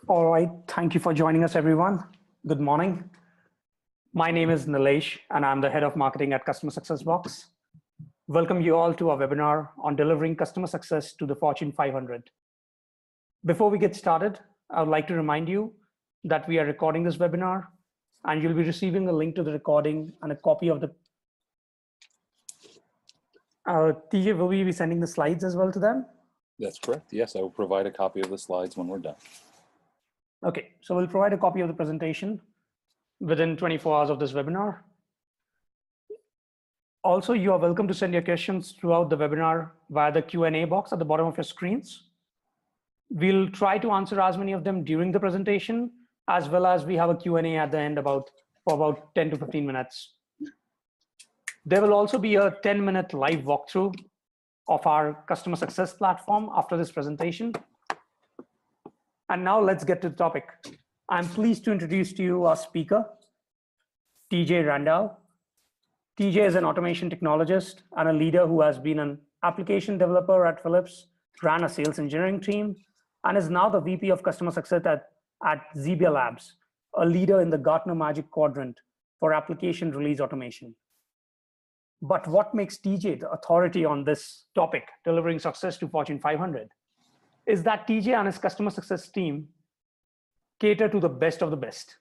All right, thank you for joining us, everyone. Good morning. My name is Nilesh, and I'm the head of marketing at Customer Success Box. Welcome you all to our webinar on delivering customer success to the Fortune 500. Before we get started, I would like to remind you that we are recording this webinar, and you'll be receiving a link to the recording and a copy of the. TJ, will we be sending the slides as well to them? That's correct. Yes, I will provide a copy of the slides when we're done. Okay, so we'll provide a copy of the presentation within 24 hours of this webinar. Also, you are welcome to send your questions throughout the webinar via the Q&A box at the bottom of your screens. We'll try to answer as many of them during the presentation, as well as we have a Q&A at the end for about 10 to 15 minutes. There will also be a 10-minute live walkthrough of our customer success platform after this presentation. And now let's get to the topic. I'm pleased to introduce to you our speaker, TJ Randall. TJ is an automation technologist and a leader who has been an application developer at Philips, ran a sales engineering team, and is now the VP of customer success at XebiaLabs, a leader in the Gartner Magic Quadrant for application release automation. But what makes TJ the authority on this topic, delivering success to Fortune 500, is that TJ and his customer success team cater to the best of the best.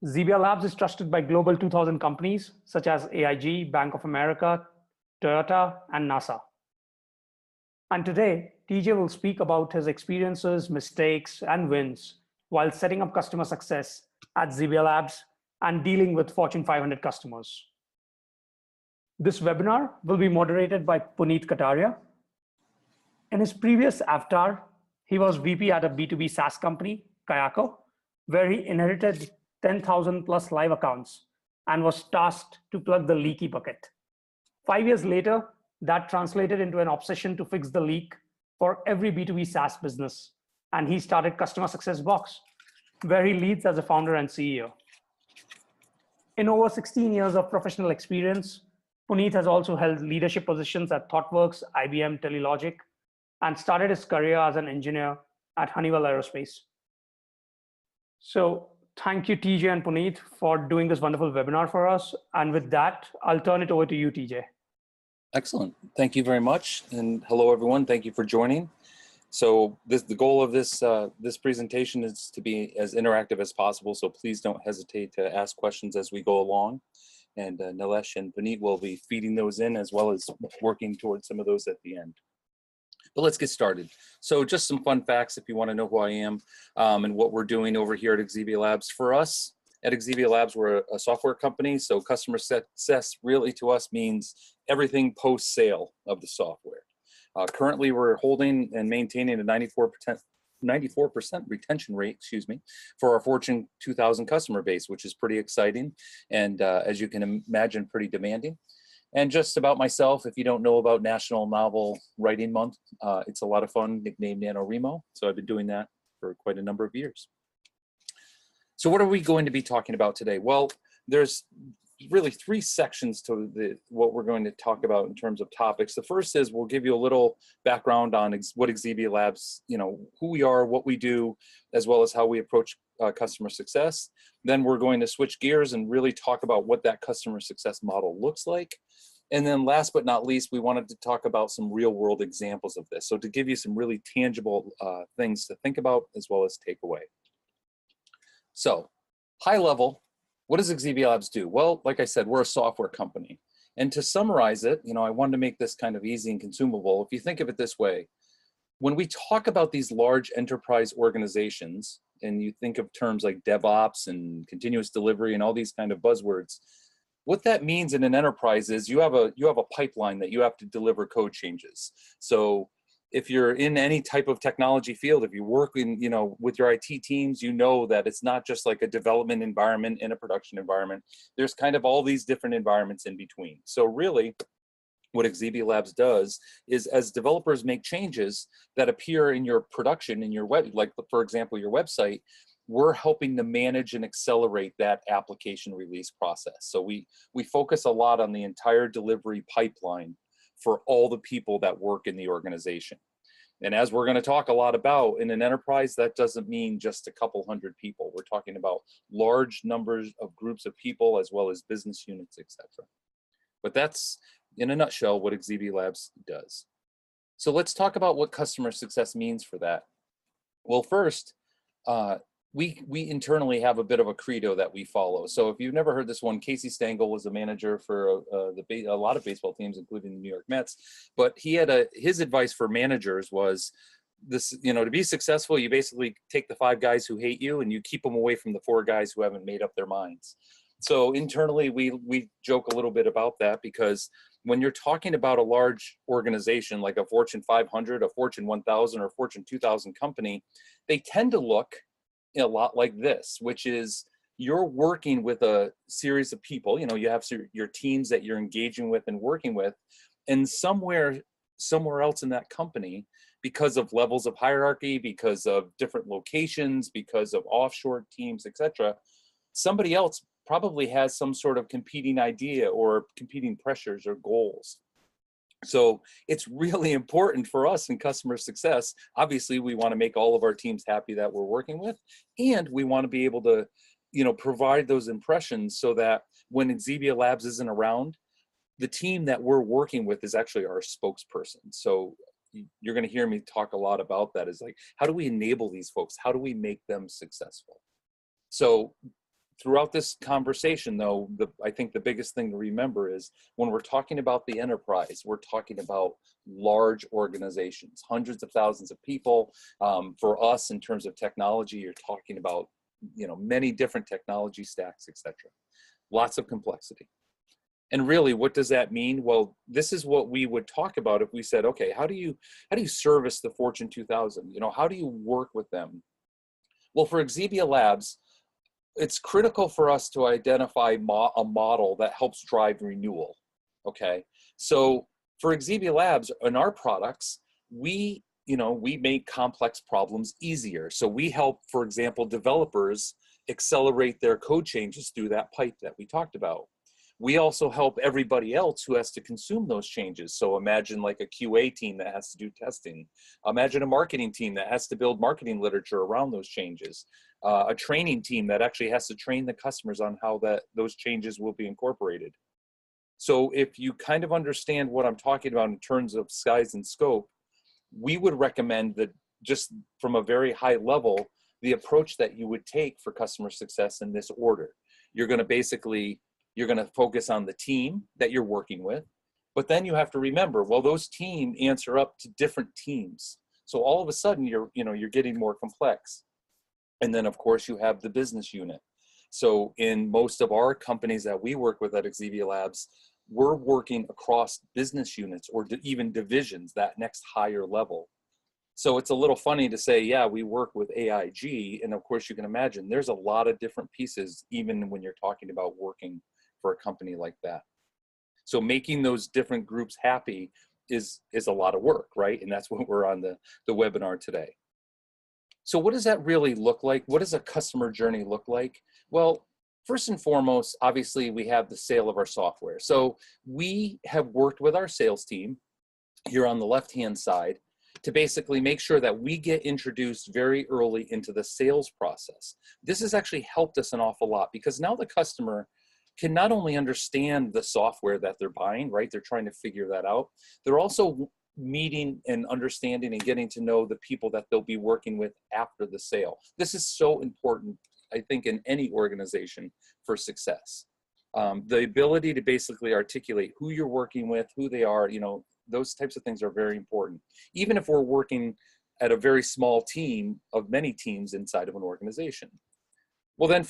XebiaLabs is trusted by global 2,000 companies such as AIG, Bank of America, Toyota, and NASA. And today, TJ will speak about his experiences, mistakes, and wins while setting up customer success at XebiaLabs and dealing with Fortune 500 customers. This webinar will be moderated by Puneet Kataria. In his previous avatar, he was VP at a B2B SaaS company, Kayako, where he inherited 10,000 plus live accounts and was tasked to plug the leaky bucket. 5 years later, that translated into an obsession to fix the leak for every B2B SaaS business. And he started Customer Success Box, where he leads as a founder and CEO. In over 16 years of professional experience, Puneet has also held leadership positions at ThoughtWorks, IBM, Telelogic, and started his career as an engineer at Honeywell Aerospace. So thank you, TJ and Puneet, for doing this wonderful webinar for us. And with that, I'll turn it over to you, TJ. Excellent. Thank you very much. And hello, everyone. Thank you for joining. So the goal of this presentation is to be as interactive as possible. So please don't hesitate to ask questions as we go along. And Nilesh and Puneet will be feeding those in as well as working towards some of those at the end. But let's get started. So just some fun facts if you want to know who I am and what we're doing over here at XebiaLabs. For us at XebiaLabs, we're a software company. So customer success really to us means everything post-sale of the software. Currently, we're holding and maintaining a 94% retention rate, for our Fortune 2000 customer base, which is pretty exciting. And as you can imagine, pretty demanding. And just about myself, if you don't know about National Novel Writing Month, it's a lot of fun, nicknamed NaNoWriMo. So I've been doing that for quite a number of years. So what are we going to be talking about today? Well, there's really three sections to what we're going to talk about in terms of topics. The first is we'll give you a little background on what XebiaLabs, who we are, what we do, as well as how we approach customer success. Then we're going to switch gears and really talk about what that customer success model looks like. And then last but not least, we wanted to talk about some real world examples of this. So to give you some really tangible things to think about as well as take away. So high level, what does XebiaLabs do? Well, like I said, we're a software company. And to summarize it, I wanted to make this kind of easy and consumable. If you think of it this way, when we talk about these large enterprise organizations, and you think of terms like DevOps and continuous delivery and all these kind of buzzwords, what that means in an enterprise is you have a pipeline that you have to deliver code changes. So if you're in any type of technology field, if you work in, with your IT teams, that it's not just like a development environment and a production environment. There's kind of all these different environments in between. So really, what XebiaLabs does is as developers make changes that appear in your production, in your web, like for example, your website, we're helping to manage and accelerate that application release process. So we focus a lot on the entire delivery pipeline for all the people that work in the organization. And as we're going to talk a lot about in an enterprise, that doesn't mean just a couple hundred people. We're talking about large numbers of groups of people as well as business units, etc. But that's, in a nutshell, what XebiaLabs does. So let's talk about what customer success means for that. Well, first, we internally have a bit of a credo that we follow. So if you've never heard this one, Casey Stengel was a manager for a lot of baseball teams, including the New York Mets. But he had his advice for managers was this: to be successful, you basically take the 5 guys who hate you and you keep them away from the 4 guys who haven't made up their minds. So internally, we joke a little bit about that, because when you're talking about a large organization like a Fortune 500, a Fortune 1000, or Fortune 2000 company, they tend to look a lot like this, which is you're working with a series of people. You have your teams that you're engaging with and working with, and somewhere else in that company, because of levels of hierarchy, because of different locations, because of offshore teams, etc., somebody else probably has some sort of competing idea or competing pressures or goals. So it's really important for us in customer success. Obviously, we want to make all of our teams happy that we're working with, and we want to be able to, provide those impressions so that when XebiaLabs isn't around, the team that we're working with is actually our spokesperson. So you're going to hear me talk a lot about that, is like, how do we enable these folks? How do we make them successful? So throughout this conversation, though, I think the biggest thing to remember is when we're talking about the enterprise, we're talking about large organizations, hundreds of thousands of people. For us, in terms of technology, you're talking about many different technology stacks, etc. Lots of complexity. And really, what does that mean? Well, this is what we would talk about if we said, okay, how do you service the Fortune 2000? How do you work with them? Well, for XebiaLabs, it's critical for us to identify a model that helps drive renewal, okay? So for XebiaLabs and our products, we make complex problems easier. So we help, for example, developers accelerate their code changes through that pipe that we talked about. We also help everybody else who has to consume those changes. So imagine like a QA team that has to do testing. Imagine a marketing team that has to build marketing literature around those changes. A training team that actually has to train the customers on how those changes will be incorporated. So if you kind of understand what I'm talking about in terms of size and scope, we would recommend that, just from a very high level, the approach that you would take for customer success in this order. You're going to focus on the team that you're working with, but then you have to remember, well, those teams answer up to different teams. So all of a sudden you're getting more complex. And then of course you have the business unit. So in most of our companies that we work with at XebiaLabs, we're working across business units or even divisions, that next higher level. So it's a little funny to say, yeah, we work with AIG. And of course you can imagine there's a lot of different pieces, even when you're talking about working for a company like that. So making those different groups happy is a lot of work, right? And that's what we're on the webinar today. So what does that really look like? What does a customer journey look like? Well, first and foremost, obviously we have the sale of our software. So we have worked with our sales team here on the left-hand side to basically make sure that we get introduced very early into the sales process. This has actually helped us an awful lot, because now the customer can not only understand the software that they're buying, right? They're trying to figure that out. They're also meeting and understanding and getting to know the people that they'll be working with after the sale. This is so important, I think, in any organization for success. The ability to basically articulate who you're working with, who they are, those types of things are very important. Even if we're working at a very small team of many teams inside of an organization. Well, then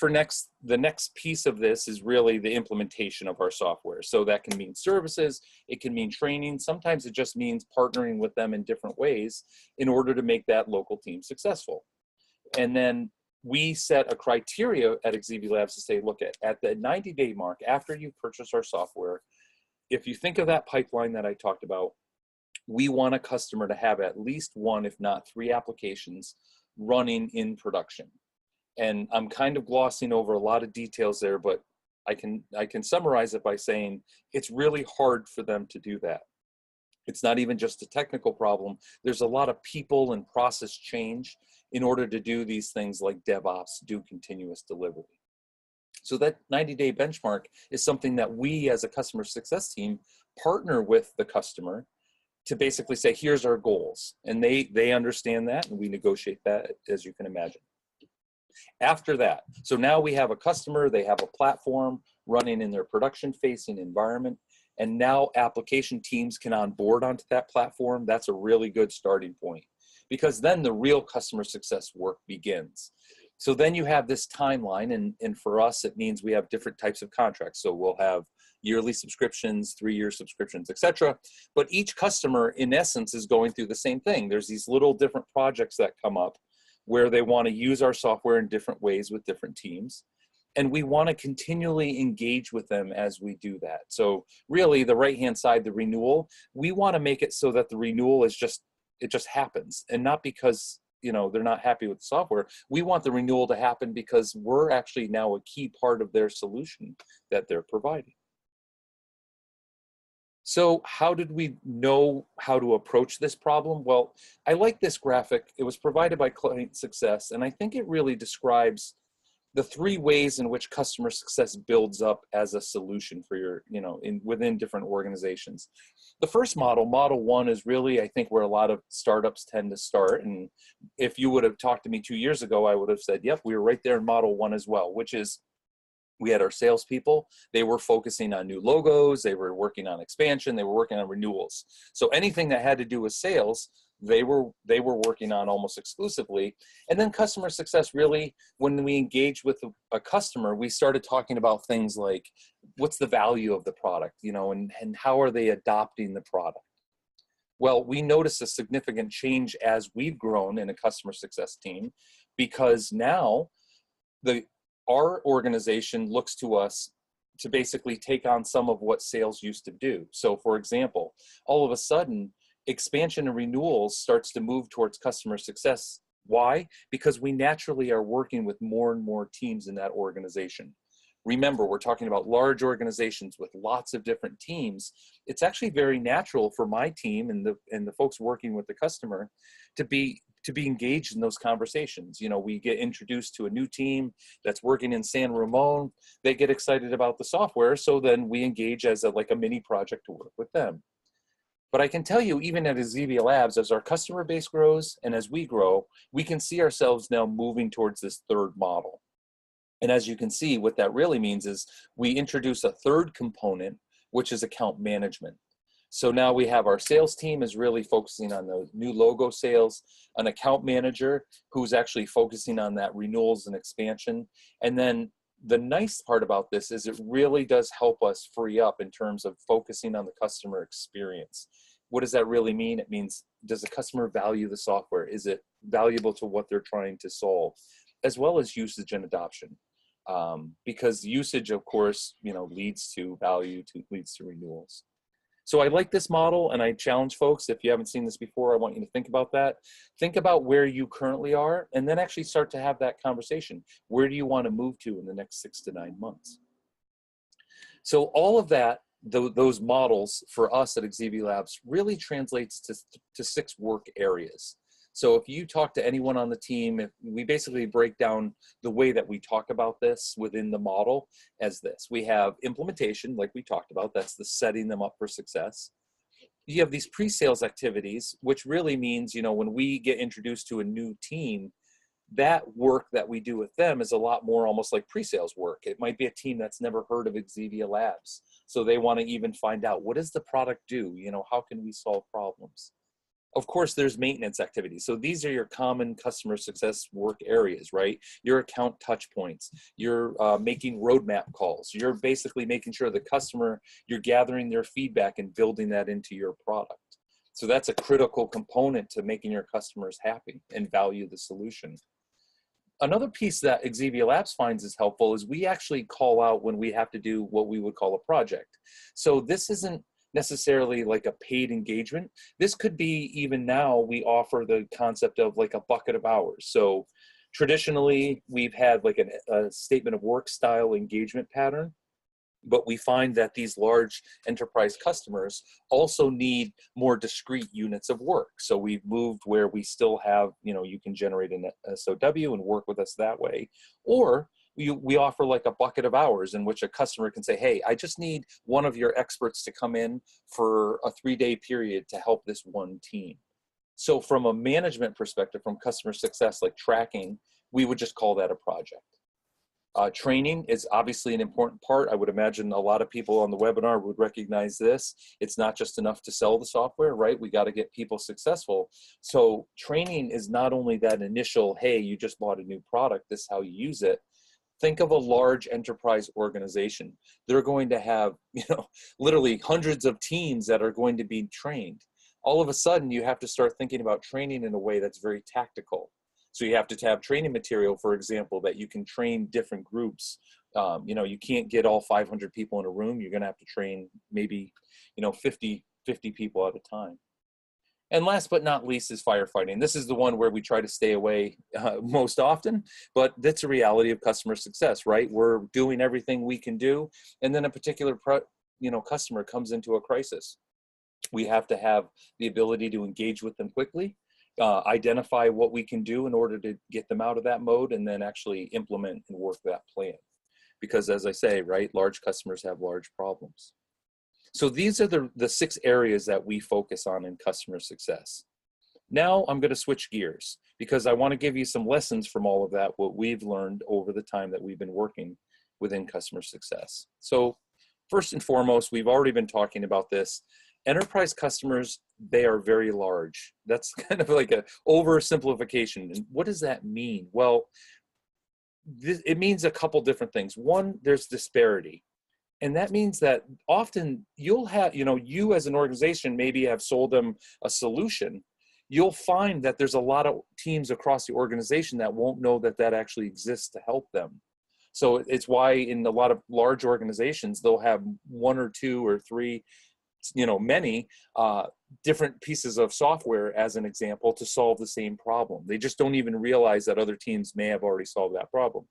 the next piece of this is really the implementation of our software. So that can mean services, it can mean training. Sometimes it just means partnering with them in different ways in order to make that local team successful. And then we set a criteria at XebiaLabs to say, look, at the 90-day mark, after you purchase our software, if you think of that pipeline that I talked about, we want a customer to have at least 1, if not 3 applications running in production. And I'm kind of glossing over a lot of details there, but I can summarize it by saying it's really hard for them to do that. It's not even just a technical problem. There's a lot of people and process change in order to do these things like DevOps, do continuous delivery. So that 90-day benchmark is something that we as a customer success team partner with the customer to basically say, here's our goals. And they understand that, and we negotiate that, as you can imagine. After that, so now we have a customer, they have a platform running in their production-facing environment, and now application teams can onboard onto that platform. That's a really good starting point, because then the real customer success work begins. So then you have this timeline, and for us, it means we have different types of contracts. So we'll have yearly subscriptions, 3-year subscriptions, etc. But each customer, in essence, is going through the same thing. There's these little different projects that come up where they want to use our software in different ways with different teams. And we want to continually engage with them as we do that. So really, the right-hand side, the renewal, we want to make it so that the renewal is it just happens, and not because they're not happy with the software. We want the renewal to happen because we're actually now a key part of their solution that they're providing. So how did we know how to approach this problem? Well, I like this graphic. It was provided by Client Success, and I think it really describes the 3 ways in which customer success builds up as a solution for your, within different organizations. The first model 1, is really, I think, where a lot of startups tend to start. And if you would have talked to me 2 years ago, I would have said, yep, we were right there in model 1 as well, which is we had our salespeople. They were focusing on new logos. They were working on expansion. They were working on renewals. So anything that had to do with sales, they were working on almost exclusively. And then customer success, really, when we engaged with a customer, we started talking about things like, what's the value of the product, and how are they adopting the product? Well, we noticed a significant change as we've grown in a customer success team, because now our organization looks to us to basically take on some of what sales used to do. So for example, all of a sudden, expansion and renewals starts to move towards customer success. Why? Because we naturally are working with more and more teams in that organization. Remember, we're talking about large organizations with lots of different teams. It's actually very natural for my team and the folks working with the customer to be engaged in those conversations. We get introduced to a new team that's working in San Ramon. They get excited about the software, so then we engage as like a mini project to work with them. But I can tell you, even at XebiaLabs, as our customer base grows and as we grow, we can see ourselves now moving towards this third model. And as you can see, what that really means is we introduce a third component, which is account management. So now we have our sales team is really focusing on the new logo sales, an account manager who's actually focusing on that renewals and expansion. And then the nice part about this is it really does help us free up in terms of focusing on the customer experience. What does that really mean? It means, does the customer value the software? Is it valuable to what they're trying to solve? As well as usage and adoption. Because usage, of course, leads to value, leads to renewals. So I like this model, and I challenge folks, if you haven't seen this before, I want you to think about that. Think about where you currently are, and then actually start to have that conversation. Where do you want to move to in the next 6 to 9 months? So all of that, those models for us at XebiaLabs really translates to 6 work areas. So if you talk to anyone on the team, we basically break down the way that we talk about this within the model as this. We have implementation, like we talked about, that's the setting them up for success. You have these pre-sales activities, which really means, when we get introduced to a new team, that work that we do with them is a lot more almost like pre-sales work. It might be a team that's never heard of XebiaLabs. So they want to even find out, what does the product do? How can we solve problems? Of course, there's maintenance activities. So these are your common customer success work areas, right? Your account touch points, you're making roadmap calls. You're basically making sure the customer, you're gathering their feedback and building that into your product. So that's a critical component to making your customers happy and value the solution. Another piece that XebiaLabs finds is helpful is we actually call out when we have to do what we would call a project. So this isn't necessarily like a paid engagement. This could be, even now, we offer the concept of like a bucket of hours. So traditionally, we've had like a statement of work style engagement pattern. But we find that these large enterprise customers also need more discrete units of work. So we've moved where we still have, you can generate an SOW and work with us that way. Or we offer like a bucket of hours in which a customer can say, hey, I just need one of your experts to come in for a 3-day period to help this one team. So from a management perspective, from customer success, like tracking, we would just call that a project. Training is obviously an important part. I would imagine a lot of people on the webinar would recognize this. It's not just enough to sell the software, right? We got to get people successful. So training is not only that initial, hey, you just bought a new product, this is how you use it. Think of a large enterprise organization. They're going to have, literally hundreds of teams that are going to be trained. All of a sudden, you have to start thinking about training in a way that's very tactical. So you have to have training material, for example, that you can train different groups. You can't get all 500 people in a room. You're going to have to train maybe, 50 people at a time. And last but not least is firefighting. This is the one where we try to stay away most often, but that's a reality of customer success, right? We're doing everything we can do, and then a particular customer comes into a crisis. We have to have the ability to engage with them quickly, identify what we can do in order to get them out of that mode, and then actually implement and work that plan. Because as I say, right, large customers have large problems. So these are the 6 areas that we focus on in customer success. Now I'm going to switch gears because I want to give you some lessons from all of that, what we've learned over the time that we've been working within customer success. So first and foremost, we've already been talking about this. Enterprise customers, they are very large. That's kind of like an oversimplification. And what does that mean? Well, it means a couple different things. One, there's disparity. And that means that often you'll have, you as an organization maybe have sold them a solution. You'll find that there's a lot of teams across the organization that won't know that that actually exists to help them. So it's why in a lot of large organizations, they'll have 1 or 2 or 3, many different pieces of software as an example to solve the same problem. They just don't even realize that other teams may have already solved that problem.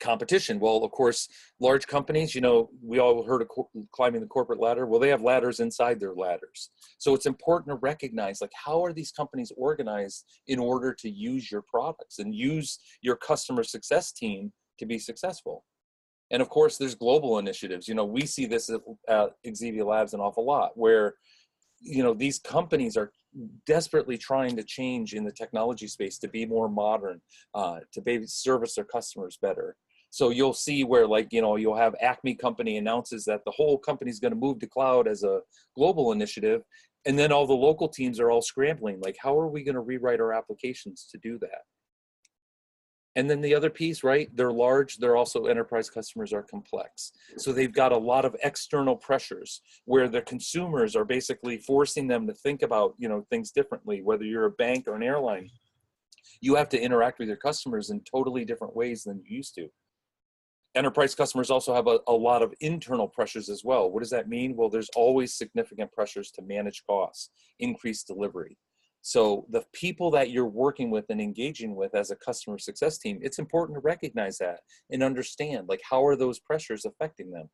Competition. Well, of course, large companies, we all heard of climbing the corporate ladder. Well, they have ladders inside their ladders. So it's important to recognize, like, how are these companies organized in order to use your products and use your customer success team to be successful? And of course, there's global initiatives. We see this at XebiaLabs an awful lot where, these companies are desperately trying to change in the technology space to be more modern, to maybe service their customers better. So you'll see where, like, you'll have Acme company announces that the whole company is going to move to cloud as a global initiative. And then all the local teams are all scrambling. Like, how are we going to rewrite our applications to do that? And then the other piece, right, they're large, they're also enterprise customers are complex. So they've got a lot of external pressures where the consumers are basically forcing them to think about, things differently. Whether you're a bank or an airline, you have to interact with your customers in totally different ways than you used to. Enterprise customers also have a lot of internal pressures as well. What does that mean? Well, there's always significant pressures to manage costs, increase delivery. So the people that you're working with and engaging with as a customer success team, it's important to recognize that and understand, like, how are those pressures affecting them?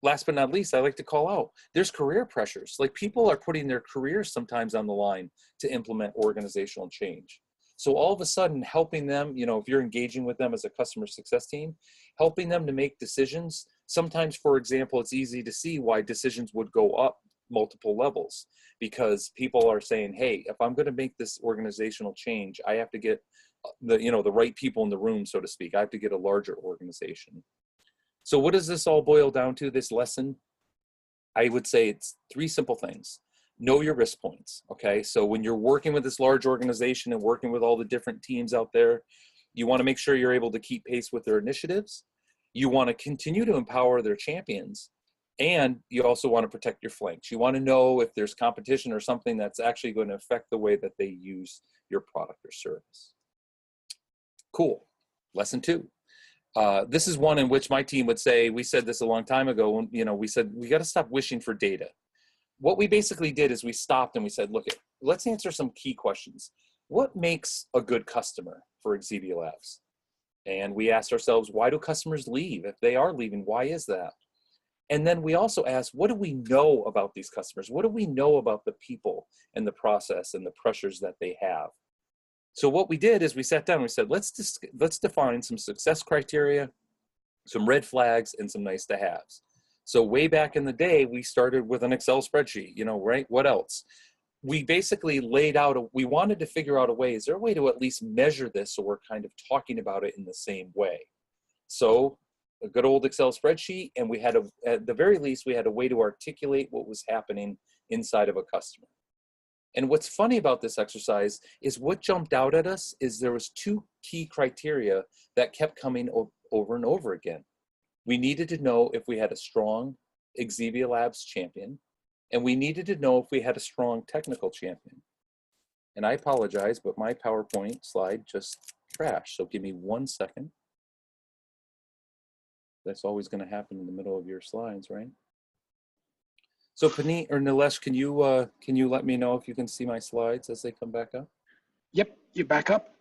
Last but not least, I like to call out, there's career pressures. Like, people are putting their careers sometimes on the line to implement organizational change. So all of a sudden, helping them, if you're engaging with them as a customer success team, helping them to make decisions. Sometimes, for example, it's easy to see why decisions would go up multiple levels, because people are saying, hey, if I'm going to make this organizational change, I have to get the right people in the room, so to speak. I have to get a larger organization. So what does this all boil down to, this lesson? I would say it's 3 simple things. Know your risk points, okay? So when you're working with this large organization and working with all the different teams out there, you want to make sure you're able to keep pace with their initiatives. You want to continue to empower their champions. And you also want to protect your flanks. You want to know if there's competition or something that's actually going to affect the way that they use your product or service. Cool. Lesson 2. This is one in which my team would say, we said this a long time ago, when, we said, we got to stop wishing for data. What we basically did is we stopped and we said, look, let's answer some key questions. What makes a good customer for XebiaLabs? And we asked ourselves, why do customers leave? If they are leaving, why is that? And then we also asked, what do we know about these customers? What do we know about the people and the process and the pressures that they have? So what we did is we sat down and we said, let's define some success criteria, some red flags, and some nice to haves. So way back in the day, we started with an Excel spreadsheet, right? What else? We basically laid out, we wanted to figure out a way, is there a way to at least measure this so we're kind of talking about it in the same way? So a good old Excel spreadsheet, and we had at the very least, we had a way to articulate what was happening inside of a customer. And what's funny about this exercise is what jumped out at us is there was two key criteria that kept coming over and over again. We needed to know if we had a strong XebiaLabs champion, and we needed to know if we had a strong technical champion. And I apologize, but my PowerPoint slide just crashed. So give me 1 second. That's always going to happen in the middle of your slides, right? So Paneet or Nilesh, can you let me know if you can see my slides as they come back up? Yep, you're back up.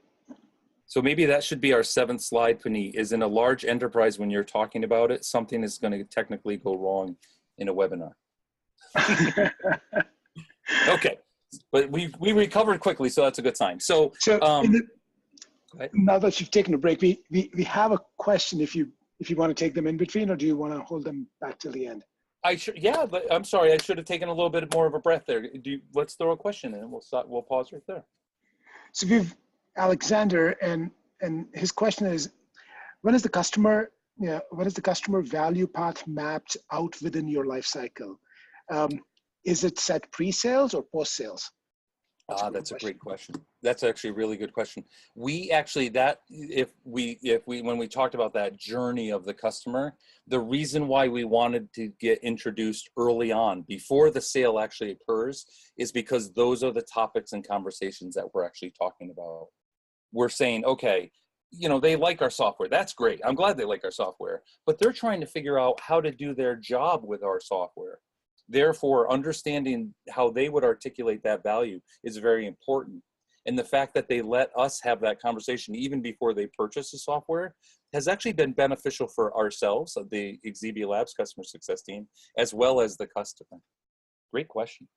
So maybe that should be our 7th slide, Paneet, is in a large enterprise when you're talking about it, something is going to technically go wrong in a webinar. Okay, but we recovered quickly, so that's a good sign. So, now that you've taken a break, we have a question if you want to take them in between, or do you want to hold them back till the end? Yeah, but I'm sorry, I should have taken a little bit more of a breath there. Let's throw a question in, and we'll pause right there. So we've Alexander, and his question is, when is the customer value path mapped out within your life cycle? Is it set pre-sales or post-sales? That's a great question. That's actually a really good question. We actually, when we talked about that journey of the customer, the reason why we wanted to get introduced early on before the sale actually occurs is because those are the topics and conversations that we're actually talking about. We're saying, okay, they like our software. That's great. I'm glad they like our software, but they're trying to figure out how to do their job with our software. Therefore, understanding how they would articulate that value is very important. And the fact that they let us have that conversation even before they purchase the software has actually been beneficial for ourselves, the XebiaLabs customer success team, as well as the customer. Great question.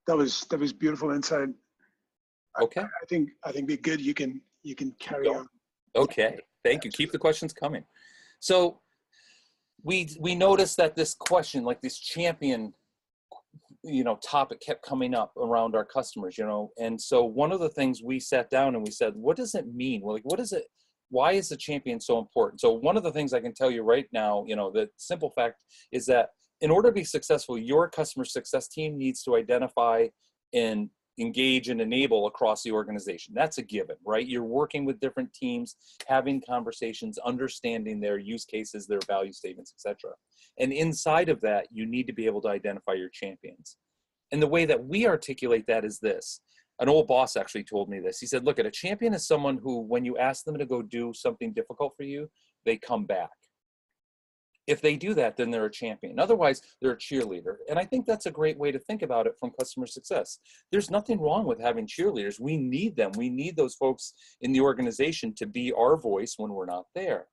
That was beautiful insight. Okay. I think we're good. You can carry on. Okay. Thank you. Keep the questions coming. So we noticed that this question, like this champion, topic kept coming up around our customers, and so one of the things we sat down and we said, what does it mean? Well, like, what is it? Why is the champion so important? So one of the things I can tell you right now, the simple fact is that in order to be successful, your customer success team needs to identify and engage and enable across the organization. That's a given, right? You're working with different teams, having conversations, understanding their use cases, their value statements, etc. And inside of that, you need to be able to identify your champions. And the way that we articulate that is this. An old boss actually told me this. He said, look, a champion is someone who, when you ask them to go do something difficult for you, they come back. If they do that, then they're a champion. Otherwise, they're a cheerleader. And I think that's a great way to think about it from customer success. There's nothing wrong with having cheerleaders. We need them. We need those folks in the organization to be our voice when we're not there.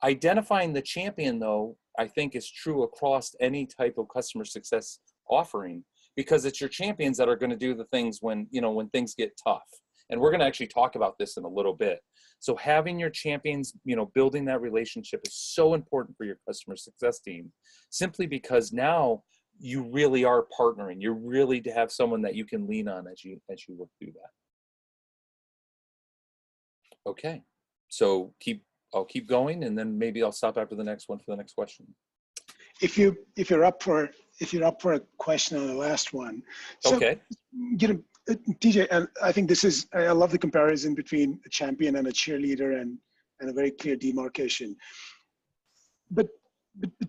Identifying the champion, though, I think is true across any type of customer success offering, because it's your champions that are going to do the things when things get tough. And we're going to actually talk about this in a little bit. So having your champions, building that relationship is so important for your customer success team, simply because now you really are partnering. You really to have someone that you can lean on as you work through that. Okay, so I'll keep going, and then maybe I'll stop after the next one for the next question. If you're up for a question on the last one. So, okay. TJ, and I think I love the comparison between a champion and a cheerleader and a very clear demarcation. But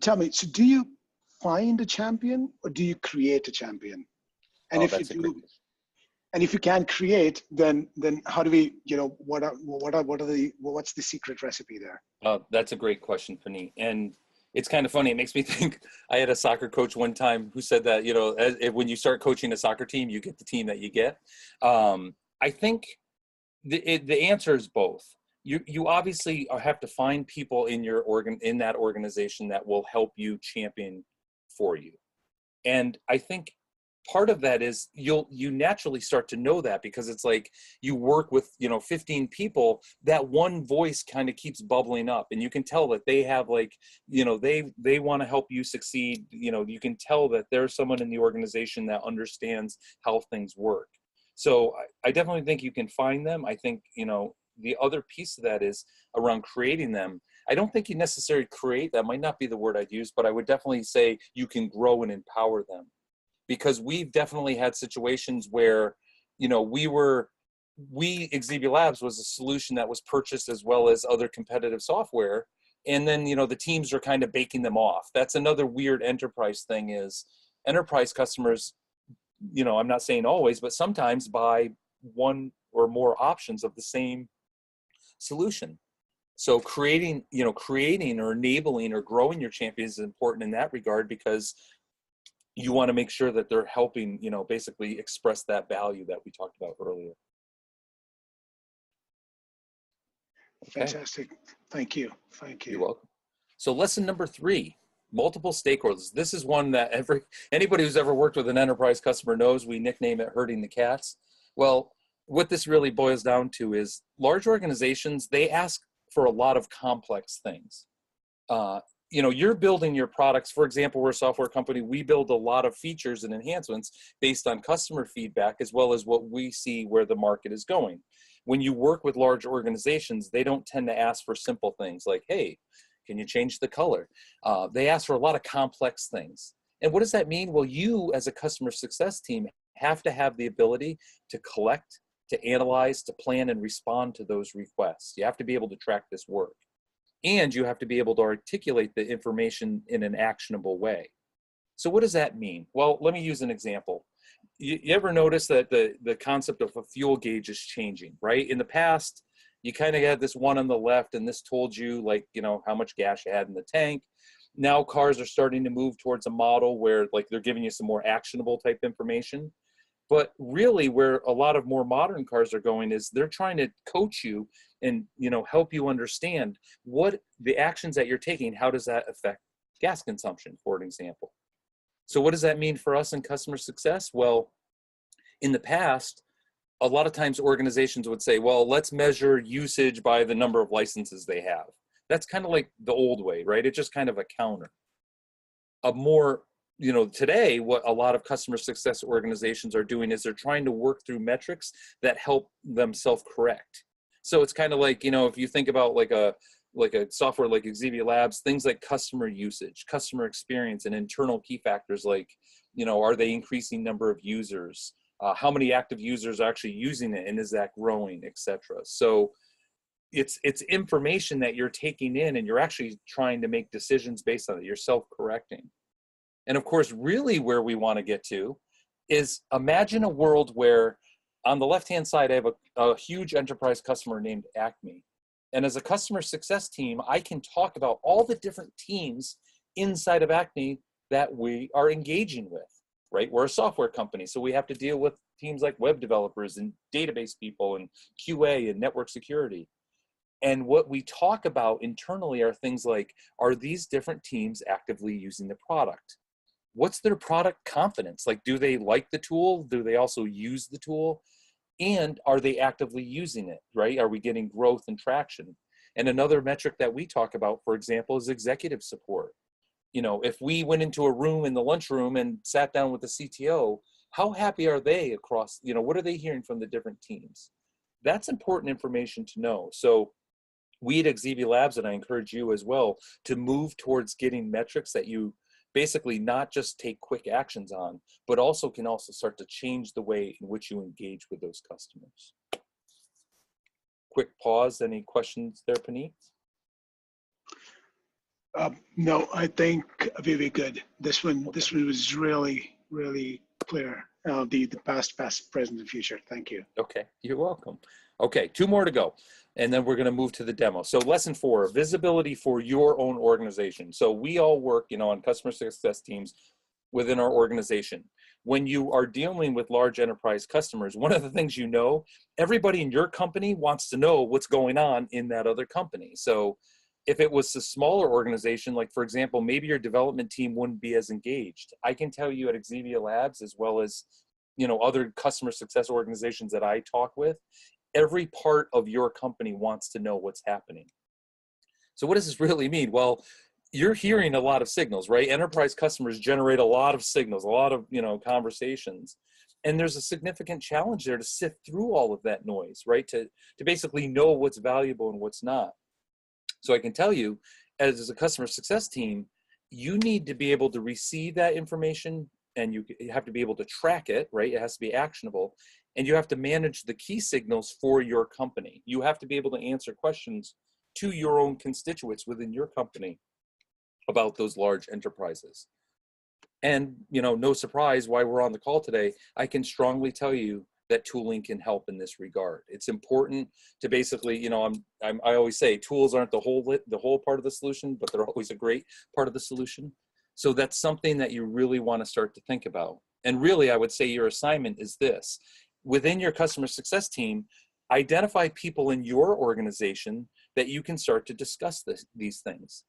tell me, so do you find a champion or do you create a champion? And if you do, and if you can create, then how do we, what's the secret recipe there? That's a great question, Paneet. And it's kind of funny. It makes me think, I had a soccer coach one time who said that, when you start coaching a soccer team, you get the team that you get. I think The answer is both. You obviously have to find people in in that organization that will help you champion for you. And I think part of that is you naturally start to know that, because it's like you work with 15 people, that one voice kind of keeps bubbling up, and you can tell that they have they want to help you succeed. You can tell that there's someone in the organization that understands how things work. So I definitely think you can find them. I think the other piece of that is around creating them. I don't think you necessarily create, that might not be the word I'd use, but I would definitely say you can grow and empower them. Because we've definitely had situations where, XebiaLabs was a solution that was purchased as well as other competitive software. And then, the teams are kind of baking them off. That's another weird enterprise thing, is enterprise customers, I'm not saying always, but sometimes buy one or more options of the same solution. So creating or enabling or growing your champions is important in that regard, because you want to make sure that they're helping, basically express that value that we talked about earlier. Okay. Fantastic. Thank you. Thank you. You're welcome. So lesson number 3, multiple stakeholders. This is one that anybody who's ever worked with an enterprise customer knows. We nickname it herding the cats. Well, what this really boils down to is large organizations, they ask for a lot of complex things. You're building your products. For example, we're a software company. We build a lot of features and enhancements based on customer feedback, as well as what we see where the market is going. When you work with large organizations, they don't tend to ask for simple things like, hey, can you change the color? They ask for a lot of complex things. And what does that mean? Well, you as a customer success team have to have the ability to collect, to analyze, to plan and respond to those requests. You have to be able to track this work. And you have to be able to articulate the information in an actionable way. So what does that mean? Well, let me use an example. You ever notice that the concept of a fuel gauge is changing, right? In the past, you kind of had this one on the left, and this told you how much gas you had in the tank. Now cars are starting to move towards a model where they're giving you some more actionable type information. But really where a lot of more modern cars are going is they're trying to coach you and help you understand what the actions that you're taking, how does that affect gas consumption, for an example. So what does that mean for us in customer success? Well, in the past, a lot of times organizations would say, well, let's measure usage by the number of licenses they have. That's kind of like the old way, right? It's just kind of a counter. A more today, what a lot of customer success organizations are doing is they're trying to work through metrics that help them self-correct. So it's kind of like, if you think about like a software like XebiaLabs, things like customer usage, customer experience, and internal key factors like, are they increasing number of users? How many active users are actually using it, and is that growing, etc. So it's information that you're taking in, and you're actually trying to make decisions based on it. You're self-correcting. And of course, really where we want to get to is imagine a world where on the left-hand side, I have a huge enterprise customer named Acme. And as a customer success team, I can talk about all the different teams inside of Acme that we are engaging with, right? We're a software company, so we have to deal with teams like web developers and database people and QA and network security. And what we talk about internally are things like, are these different teams actively using the product? What's their product confidence? Like, do they like the tool? Do they also use the tool? And are they actively using it, right? Are we getting growth and traction? And another metric that we talk about, for example, is executive support. If we went into a room in the lunchroom and sat down with the CTO, how happy are they across, what are they hearing from the different teams? That's important information to know. So we at XebiaLabs, and I encourage you as well, to move towards getting metrics that you basically not just take quick actions on, but also can also start to change the way in which you engage with those customers. Quick pause. Any questions there, Puneet? No, I think very good. This one was really, really clear. The past, present, and future. Thank you. Okay, you're welcome. Okay, 2 more to go, and then we're going to move to the demo. So lesson 4, visibility for your own organization. So we all work, on customer success teams within our organization. when you are dealing with large enterprise customers, one of the things you know, everybody in your company wants to know what's going on in that other company. So if it was a smaller organization, like for example, maybe your development team wouldn't be as engaged. I can tell you at XebiaLabs, as well as other customer success organizations that I talk with, every part of your company wants to know what's happening. So what does this really mean? Well, you're hearing a lot of signals, right? Enterprise customers generate a lot of signals, a lot of conversations. And there's a significant challenge there to sift through all of that noise, right? To basically know what's valuable and what's not. So I can tell you, as a customer success team, you need to be able to receive that information, and you have to be able to track it, right? It has to be actionable. And you have to manage the key signals for your company. You have to be able to answer questions to your own constituents within your company about those large enterprises. And, no surprise why we're on the call today, I can strongly tell you that tooling can help in this regard. It's important to basically, I always say tools aren't the whole part of the solution, but they're always a great part of the solution. So that's something that you really want to start to think about. And really, I would say your assignment is this. Within your customer success team, identify people in your organization that you can start to discuss these things.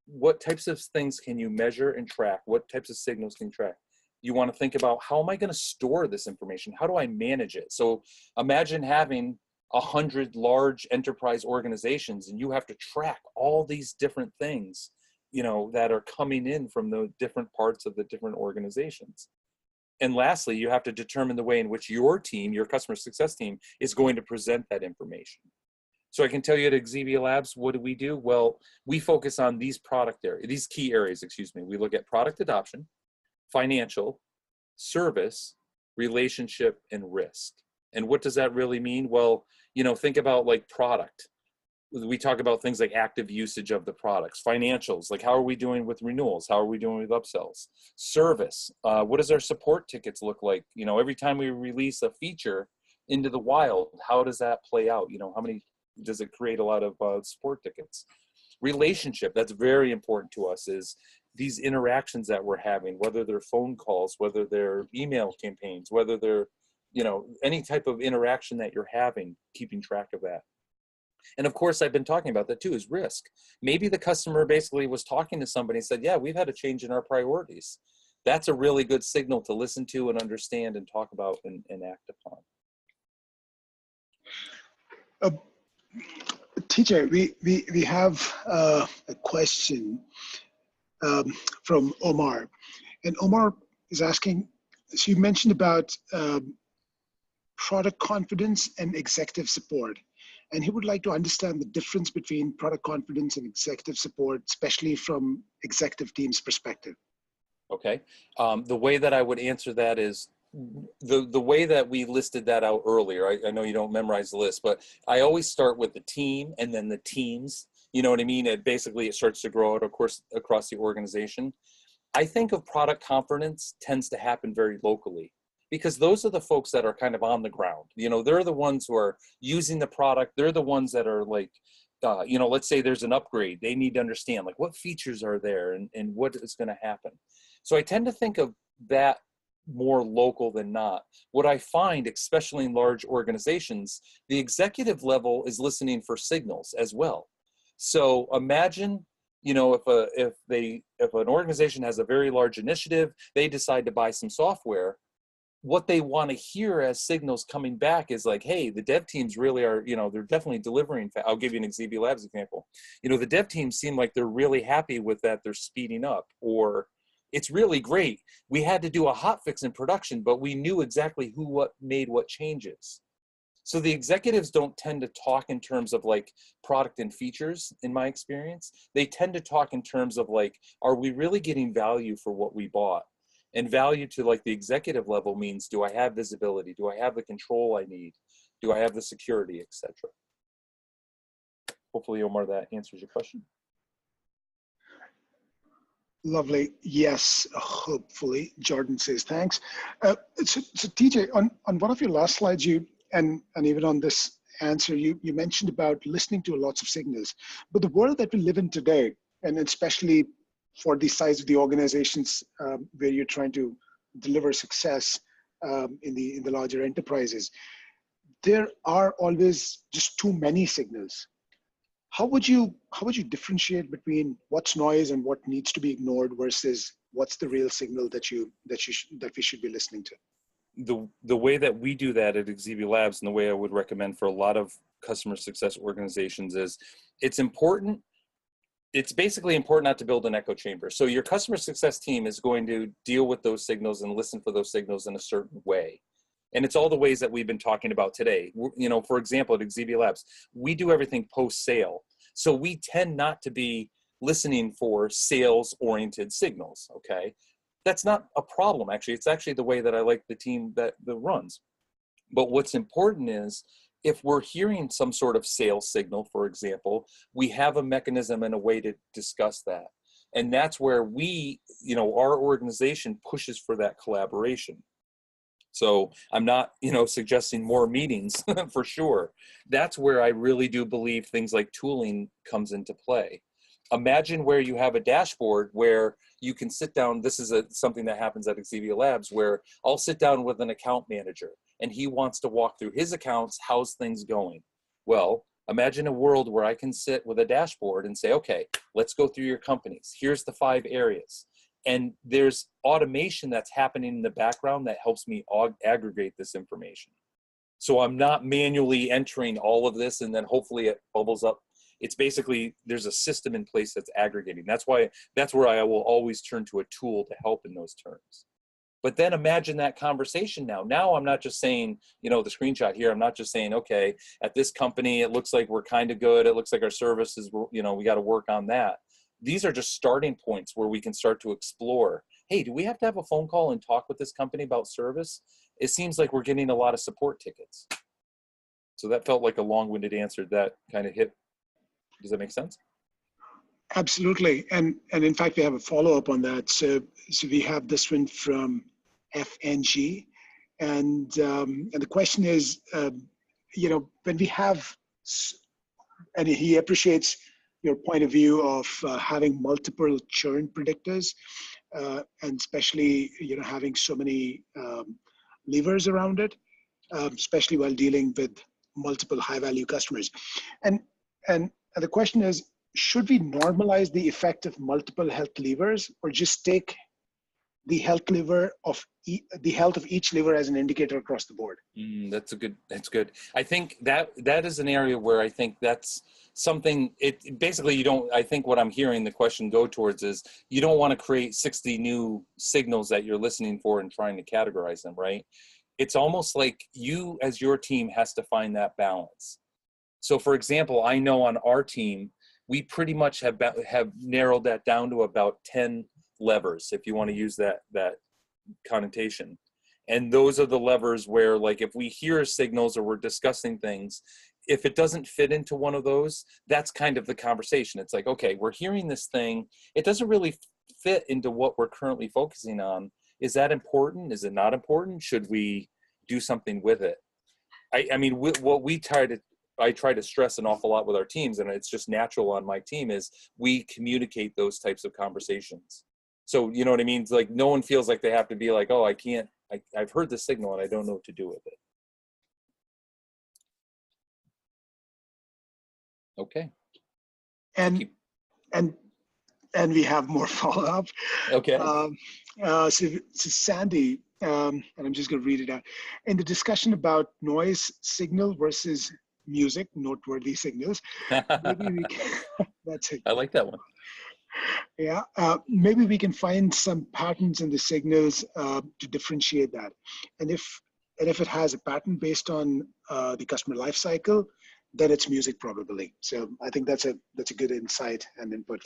What types of things can you measure and track? What types of signals can you track? You want to think about, how am I going to store this information? How do I manage it? So imagine having 100 large enterprise organizations, and you have to track all these different things, that are coming in from the different parts of the different organizations. And lastly, you have to determine the way in which your team, your customer success team, is going to present that information. So I can tell you at XebiaLabs, what do we do? Well, we focus on these key areas, We look at product adoption, financial, service, relationship, and risk. And what does that really mean? Well, think about like product. We talk about things like active usage of the products. Financials, like how are we doing with renewals? How are we doing with upsells? Service, what does our support tickets look like? Every time we release a feature into the wild, how does that play out? How many does it create a lot of support tickets? Relationship, that's very important to us, is these interactions that we're having, whether they're phone calls, whether they're email campaigns, whether they're, any type of interaction that you're having, keeping track of that. And of course, I've been talking about that too, is risk. Maybe the customer basically was talking to somebody and said, yeah, we've had a change in our priorities. That's a really good signal to listen to and understand and talk about and act upon. TJ, we have a question from Omar. And Omar is asking, so you mentioned about product confidence and executive support. And he would like to understand the difference between product confidence and executive support, especially from executive team's perspective. Okay. The way that I would answer that is the way that we listed that out earlier. I know you don't memorize the list, but I always start with the team and then the teams. You know what I mean? It starts to grow out, of course, across the organization. I think of product confidence tends to happen very locally, because those are the folks that are kind of on the ground. They're the ones who are using the product. They're the ones that are like, let's say there's an upgrade. They need to understand like what features are there and what is going to happen. So I tend to think of that more local than not. What I find, especially in large organizations, the executive level is listening for signals as well. So imagine, if an organization has a very large initiative, they decide to buy some software. What they want to hear as signals coming back is like, hey, the dev teams really are, they're definitely delivering. I'll give you an XebiaLabs example. The dev teams seem like they're really happy with that. They're speeding up, or it's really great. We had to do a hotfix in production, but we knew exactly what made what changes. So the executives don't tend to talk in terms of like product and features, in my experience. They tend to talk in terms of like, are we really getting value for what we bought? And value to like the executive level means, do I have visibility? Do I have the control I need? Do I have the security, etc.? Hopefully, Omar, that answers your question. Lovely. Yes, hopefully. Jordan says thanks. So TJ, on one of your last slides, and even on this answer, you mentioned about listening to lots of signals. But the world that we live in today, and especially for the size of the organizations where you're trying to deliver success in the larger enterprises, there are always just too many signals. How would you differentiate between what's noise and what needs to be ignored versus what's the real signal that we should be listening to? The way that we do that at XebiaLabs, and the way I would recommend for a lot of customer success organizations, is it's important. It's basically important not to build an echo chamber. So your customer success team is going to deal with those signals and listen for those signals in a certain way. And it's all the ways that we've been talking about today. You know, for example, at XebiaLabs, we do everything post-sale. So we tend not to be listening for sales-oriented signals, okay? That's not a problem, actually. It's actually the way that I like the team that runs. But what's important is, if we're hearing some sort of sales signal, for example, we have a mechanism and a way to discuss that. And that's where we, you know, our organization pushes for that collaboration. So I'm not, you know, suggesting more meetings for sure. That's where I really do believe things like tooling comes into play. Imagine where you have a dashboard where you can sit down. This is something that happens at XebiaLabs, where I'll sit down with an account manager and he wants to walk through his accounts. How's things going? Well, imagine a world where I can sit with a dashboard and say, okay, let's go through your companies. Here's the 5 areas. And there's automation that's happening in the background that helps me aggregate this information. So I'm not manually entering all of this and then hopefully it bubbles up. It's basically, there's a system in place that's aggregating. That's where I will always turn to a tool to help in those terms. But then imagine that conversation now. Now I'm not just saying, you know, the screenshot here, I'm not just saying, okay, at this company, it looks like we're kind of good. It looks like our services, you know, we got to work on that. These are just starting points where we can start to explore, hey, do we have to have a phone call and talk with this company about service? It seems like we're getting a lot of support tickets. So that felt like a long-winded answer that kind of hit. Does that make sense? Absolutely. And in fact, we have a follow-up on that. So we have this one from FNG. And the question is, you know, when we have, and he appreciates your point of view of having multiple churn predictors, and especially, you know, having so many levers around it, especially while dealing with multiple high-value customers. And the question is, should we normalize the effect of multiple health levers, or just take the health lever of the health of each lever as an indicator across the board? That's good. I think that is an area where I think that's something, basically I think what I'm hearing the question go towards is, you don't want to create 60 new signals that you're listening for and trying to categorize them, right? It's almost like you as your team has to find that balance. So for example, I know on our team, we pretty much have narrowed that down to about 10 levers, if you want to use that connotation. And those are the levers where, like, if we hear signals or we're discussing things, if it doesn't fit into one of those, that's kind of the conversation. It's like, okay, we're hearing this thing. It doesn't really fit into what we're currently focusing on. Is that important? Is it not important? Should we do something with it? I mean, what I try to stress an awful lot with our teams, and it's just natural on my team, is we communicate those types of conversations. So, you know what I mean? It's like no one feels like they have to be like, oh, I've heard the signal and I don't know what to do with it. Okay. And we have more follow-up. Okay. So Sandy, and I'm just going to read it out. In the discussion about noise signal versus music, noteworthy signals, maybe we can, that's it. I like that one. Yeah, maybe we can find some patterns in the signals to differentiate that. And if it has a pattern based on the customer life cycle, then it's music probably. So I think that's a good insight and input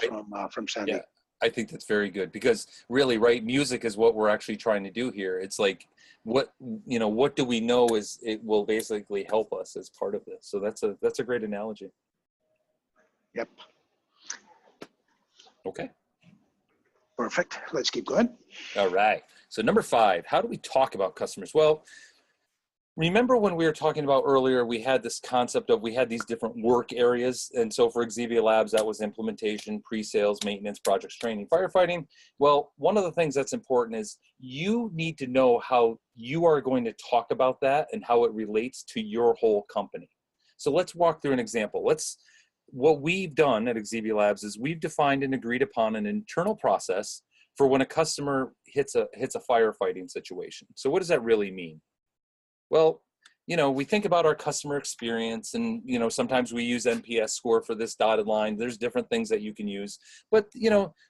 from Sandy. Yeah, I think that's very good, because really, right, music is what we're actually trying to do here. It's like, what do we know is it will basically help us as part of this. So that's a great analogy. Yep. Okay. Perfect. Let's keep going. All right. So number 5, how do we talk about customers? Well, remember when we were talking about earlier, we had this concept of, we had these different work areas. And so for XebiaLabs, that was implementation, pre-sales, maintenance, projects, training, firefighting. Well, one of the things that's important is you need to know how you are going to talk about that and how it relates to your whole company. So let's walk through an example. What we've done at XebiaLabs is we've defined and agreed upon an internal process for when a customer hits a firefighting situation. So what does that really mean? Well, we think about our customer experience, and, sometimes we use NPS score for this dotted line. There's different things that you can use. But,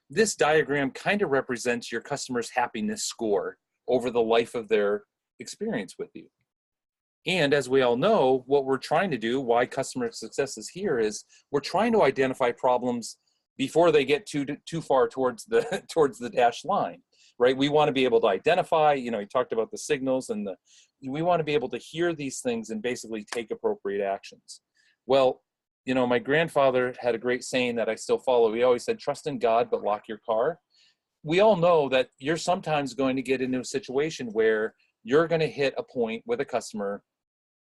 this diagram kind of represents your customer's happiness score over the life of their experience with you. And as we all know, what we're trying to do, why customer success is here, is we're trying to identify problems before they get too far towards the dashed line, right? We want to be able to identify, you talked about the signals, and we want to be able to hear these things and basically take appropriate actions. Well, my grandfather had a great saying that I still follow. He always said, trust in God, but lock your car. We all know that you're sometimes going to get into a situation where you're going to hit a point with a customer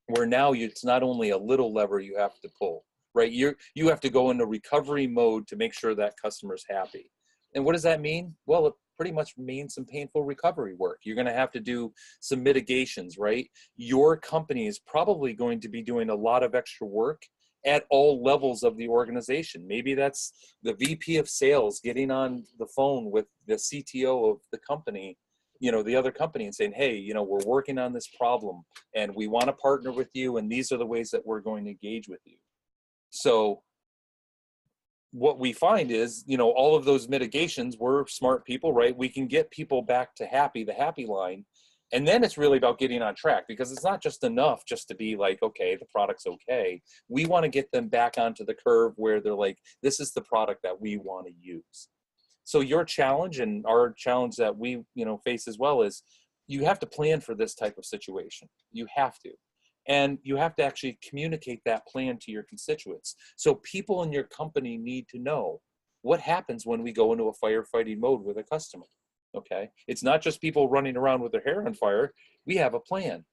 where now it's not only a little lever you have to pull, right? You have to go into recovery mode to make sure that customer's happy. And what does that mean? Well, it pretty much means some painful recovery work. You're going to have to do some mitigations, right? Your company is probably going to be doing a lot of extra work at all levels of the organization. Maybe that's the VP of sales getting on the phone with the CTO of the company, the other company, and saying, hey, we're working on this problem and we want to partner with you, and these are the ways that we're going to engage with you. So what we find is, all of those mitigations, we're smart people, right? We can get people back to the happy line. And then it's really about getting on track, because it's not just enough just to be like, okay, the product's okay. We want to get them back onto the curve where they're like, this is the product that we want to use. So your challenge, and our challenge that we face as well, is you have to plan for this type of situation. You have to. And you have to actually communicate that plan to your constituents. So people in your company need to know what happens when we go into a firefighting mode with a customer. Okay? It's not just people running around with their hair on fire. We have a plan.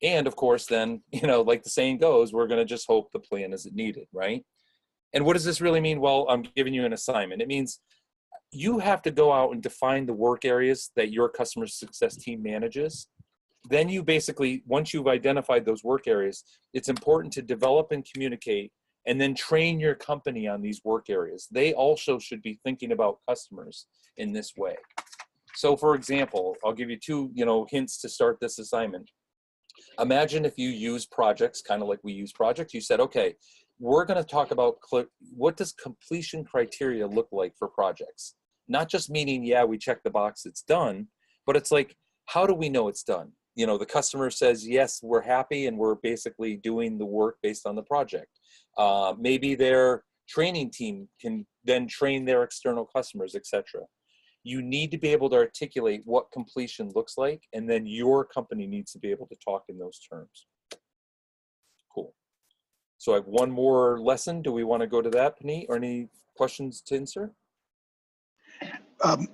And of course, then, like the saying goes, we're going to just hope the plan isn't needed, right? And what does this really mean? Well, I'm giving you an assignment. It means you have to go out and define the work areas that your customer success team manages. Then you basically, once you've identified those work areas, it's important to develop and communicate, and then train your company on these work areas. They also should be thinking about customers in this way. So for example, I'll give you two hints to start this assignment. Imagine if you use projects, kind of like we use projects. You said, okay, we're going to talk about what does completion criteria look like for projects? Not just meaning, yeah, we check the box, it's done, but it's like, how do we know it's done? The customer says, yes, we're happy, and we're basically doing the work based on the project. Maybe their training team can then train their external customers, etc. You need to be able to articulate what completion looks like, and then your company needs to be able to talk in those terms. Cool. So I have one more lesson. Do we want to go to that, Puneet, or any questions to insert?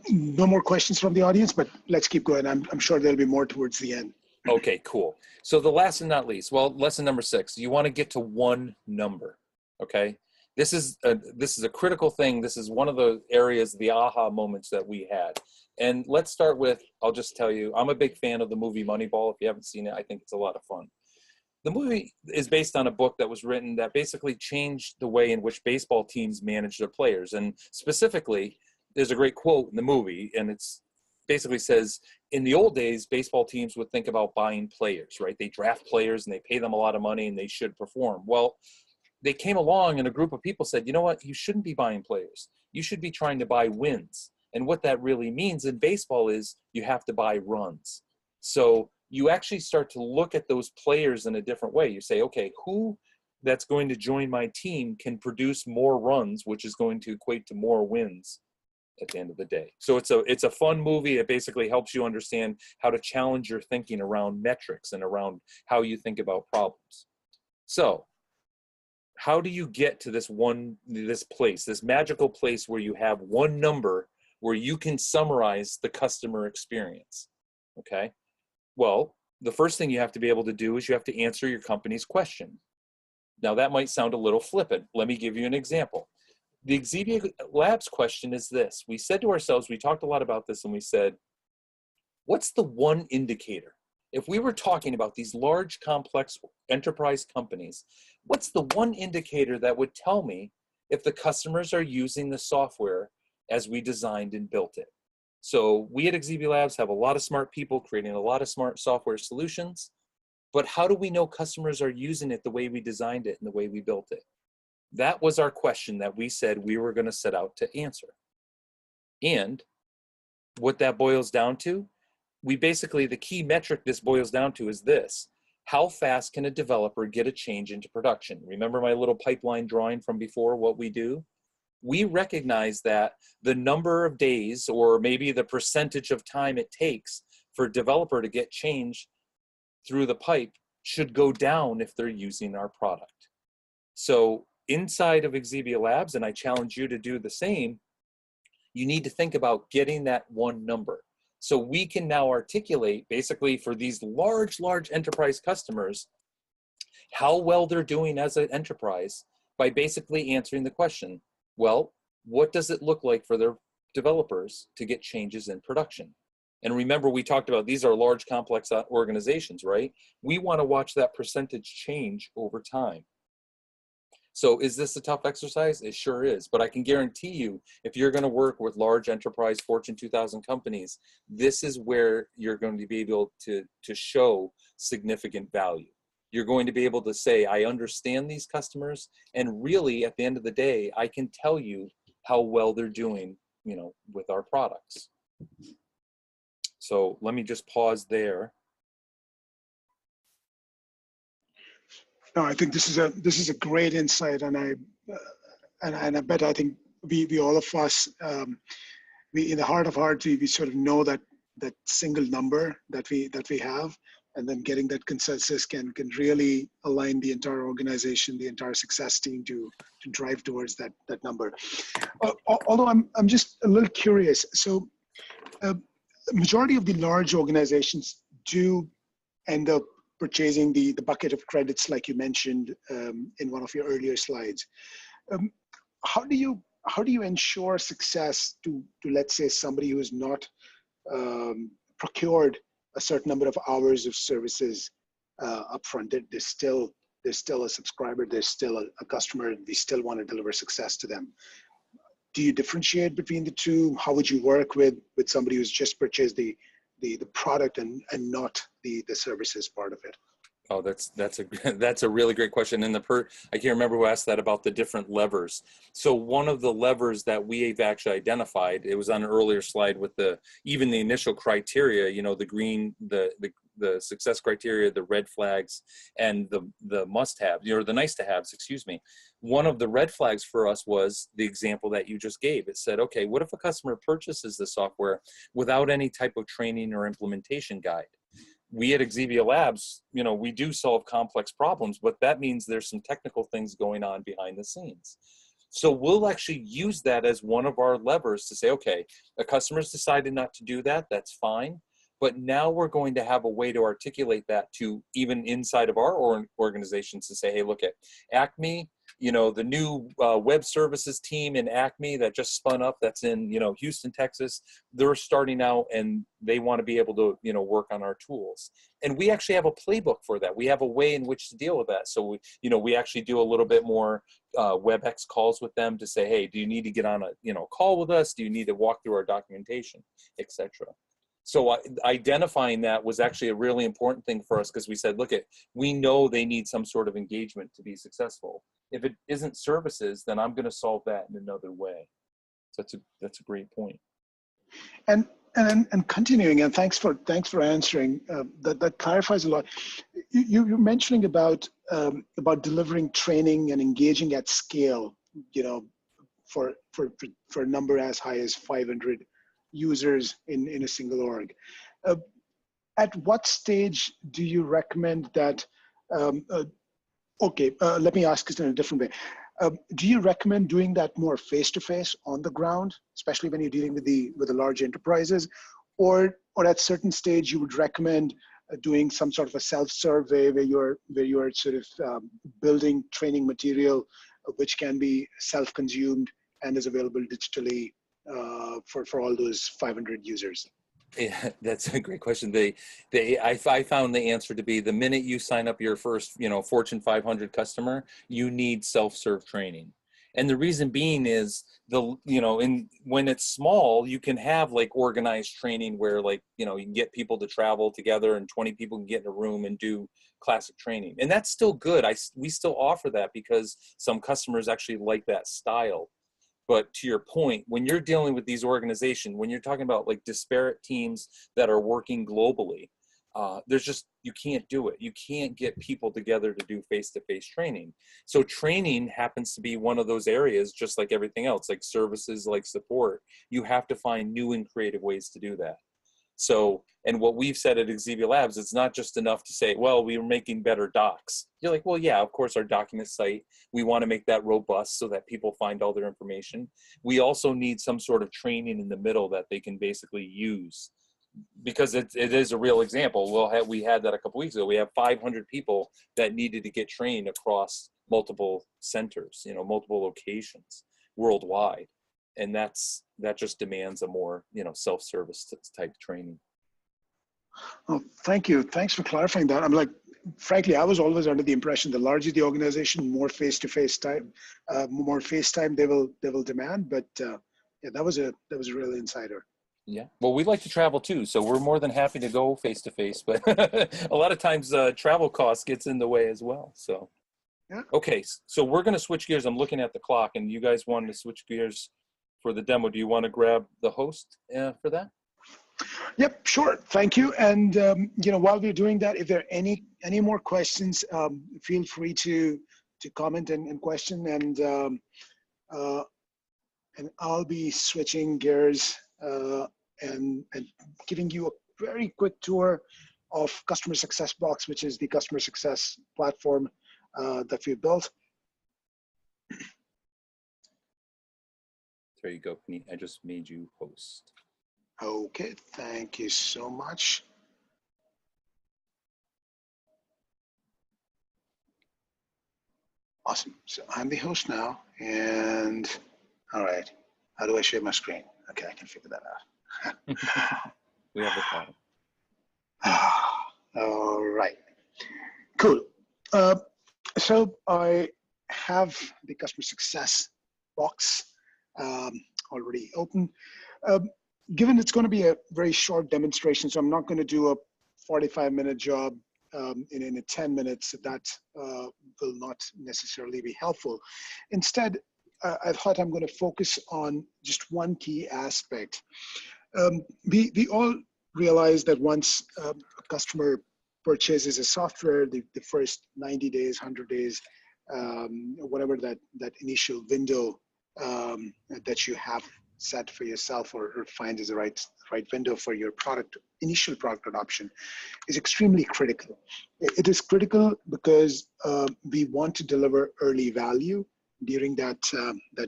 No more questions from the audience, but let's keep going. I'm sure there'll be more towards the end. Okay, cool. So the last and not least, well, lesson number 6, you want to get to one number, okay? This is a critical thing. This is one of the areas, the aha moments that we had. And let's start with, I'll just tell you, I'm a big fan of the movie Moneyball. If you haven't seen it, I think it's a lot of fun. The movie is based on a book that was written that basically changed the way in which baseball teams manage their players. And specifically, there's a great quote in the movie, and it's basically says, in the old days, baseball teams would think about buying players, right? They draft players and they pay them a lot of money and they should perform. Well, they came along and a group of people said, you know what, you shouldn't be buying players. You should be trying to buy wins. And what that really means in baseball is you have to buy runs. So you actually start to look at those players in a different way. You say, okay, who that's going to join my team can produce more runs, which is going to equate to more wins at the end of the day. So it's a fun movie. It basically helps you understand how to challenge your thinking around metrics and around how you think about problems. So how do you get to this magical place where you have one number where you can summarize the customer experience? Okay. Well, the first thing you have to be able to do is you have to answer your company's question. Now that might sound a little flippant. Let me give you an example. The XebiaLabs question is this. We said to ourselves, we talked a lot about this, and we said, what's the one indicator? If we were talking about these large, complex enterprise companies, what's the one indicator that would tell me if the customers are using the software as we designed and built it? So we at XebiaLabs have a lot of smart people creating a lot of smart software solutions, but how do we know customers are using it the way we designed it and the way we built it? That was our question that we said we were going to set out to answer. And what that boils down to, the key metric this boils down to is this: how fast can a developer get a change into production? Remember my little pipeline drawing from before, what we do? We recognize that the number of days, or maybe the percentage of time it takes for a developer to get change through the pipe, should go down if they're using our product. So inside of XebiaLabs, and I challenge you to do the same, you need to think about getting that one number. So we can now articulate, basically for these large enterprise customers, how well they're doing as an enterprise by basically answering the question, well, what does it look like for their developers to get changes in production? And remember, we talked about these are large, complex organizations, right? We want to watch that percentage change over time. So is this a tough exercise? It sure is. But I can guarantee you, if you're going to work with large enterprise Fortune 2000 companies, this is where you're going to be able to show significant value. You're going to be able to say, I understand these customers, and really at the end of the day, I can tell you how well they're doing, with our products. So let me just pause there. No, I think this is a great insight, and I bet I think we all of us, we in the heart of hearts, we sort of know that single number that we have, and then getting that consensus can really align the entire organization, the entire success team to drive towards that number. Although I'm just a little curious. So, majority of the large organizations do end up purchasing the bucket of credits, like you mentioned in one of your earlier slides. How do you ensure success to let's say somebody who has not procured a certain number of hours of services upfront? There's still a subscriber, there's still a customer, and we still want to deliver success to them. Do you differentiate between the two? How would you work with somebody who's just purchased the product and not the services part of it? Oh, that's a really great question. And I can't remember who asked that about the different levers. So one of the levers that we've actually identified, it was on an earlier slide with even the initial criteria, the green, the success criteria, the red flags, and the must-have, the nice-to-haves, excuse me. One of the red flags for us was the example that you just gave. It said, okay, what if a customer purchases the software without any type of training or implementation guide? We at XebiaLabs, we do solve complex problems, but that means there's some technical things going on behind the scenes. So we'll actually use that as one of our levers to say, okay, a customer's decided not to do that, that's fine. But now we're going to have a way to articulate that to even inside of our organizations to say, hey, look at Acme, the new web services team in Acme that just spun up, that's in, Houston, Texas. They're starting out and they want to be able to, work on our tools. And we actually have a playbook for that. We have a way in which to deal with that. So, we actually do a little bit more WebEx calls with them to say, hey, do you need to get on a, call with us? Do you need to walk through our documentation, etc.? So identifying that was actually a really important thing for us, because we said, look, we know they need some sort of engagement to be successful. If it isn't services, then I'm going to solve that in another way. So that's a great point. And continuing, and thanks for answering. That clarifies a lot. You're mentioning about delivering training and engaging at scale. For a number as high as 500 users in a single org. At what stage do you recommend that? Let me ask this in a different way. Do you recommend doing that more face-to-face on the ground, especially when you're dealing with the large enterprises, or at certain stage you would recommend doing some sort of a self-survey where you're sort of building training material which can be self-consumed and is available digitally for all those 500 users? Yeah, that's a great question. I found the answer to be the minute you sign up your first, Fortune 500 customer, you need self-serve training. And the reason being is when it's small, you can have like organized training where you can get people to travel together and 20 people can get in a room and do classic training. And that's still good. We still offer that because some customers actually like that style. But to your point, when you're dealing with these organizations, when you're talking about like disparate teams that are working globally, you can't do it. You can't get people together to do face-to-face training. So training happens to be one of those areas, just like everything else, like services, like support. You have to find new and creative ways to do that. So, and what we've said at XebiaLabs, it's not just enough to say, well, we are making better docs. You're like, well, yeah, of course, our document site, we want to make that robust so that people find all their information. We also need some sort of training in the middle that they can basically use, because it is a real example. We had that a couple weeks ago. We have 500 people that needed to get trained across multiple centers, multiple locations worldwide. And that just demands a more, self-service type training. Oh, thank you. Thanks for clarifying that. I'm like, frankly, I was always under the impression the larger the organization, more face-to-face time, more face time they will demand. But yeah, that was a real insider. Yeah. Well, we like to travel too, so we're more than happy to go face-to-face. But a lot of times, travel costs gets in the way as well. So. Yeah. Okay, so we're going to switch gears. I'm looking at the clock, and you guys wanted to switch gears for the demo. Do you want to grab the host for that? Yep, sure. Thank you. And while we're doing that, if there are any more questions, feel free to comment and question. And I'll be switching gears and giving you a very quick tour of Customer Success Box, which is the customer success platform that we've built. There you go, Puneet. I just made you host. Okay, thank you so much. Awesome. So I'm the host now, and all right. How do I share my screen? Okay, I can figure that out. We have the problem. All right. Cool. So I have the customer success box already open. Given it's going to be a very short demonstration, so I'm not going to do a 45-minute job in 10 minutes. That will not necessarily be helpful. Instead, I thought I'm going to focus on just one key aspect. We all realize that once a customer purchases a software, the first 90 days, 100 days, whatever that initial window that you have set for yourself or find is the right window for your initial product adoption is extremely critical. It is critical because we want to deliver early value during that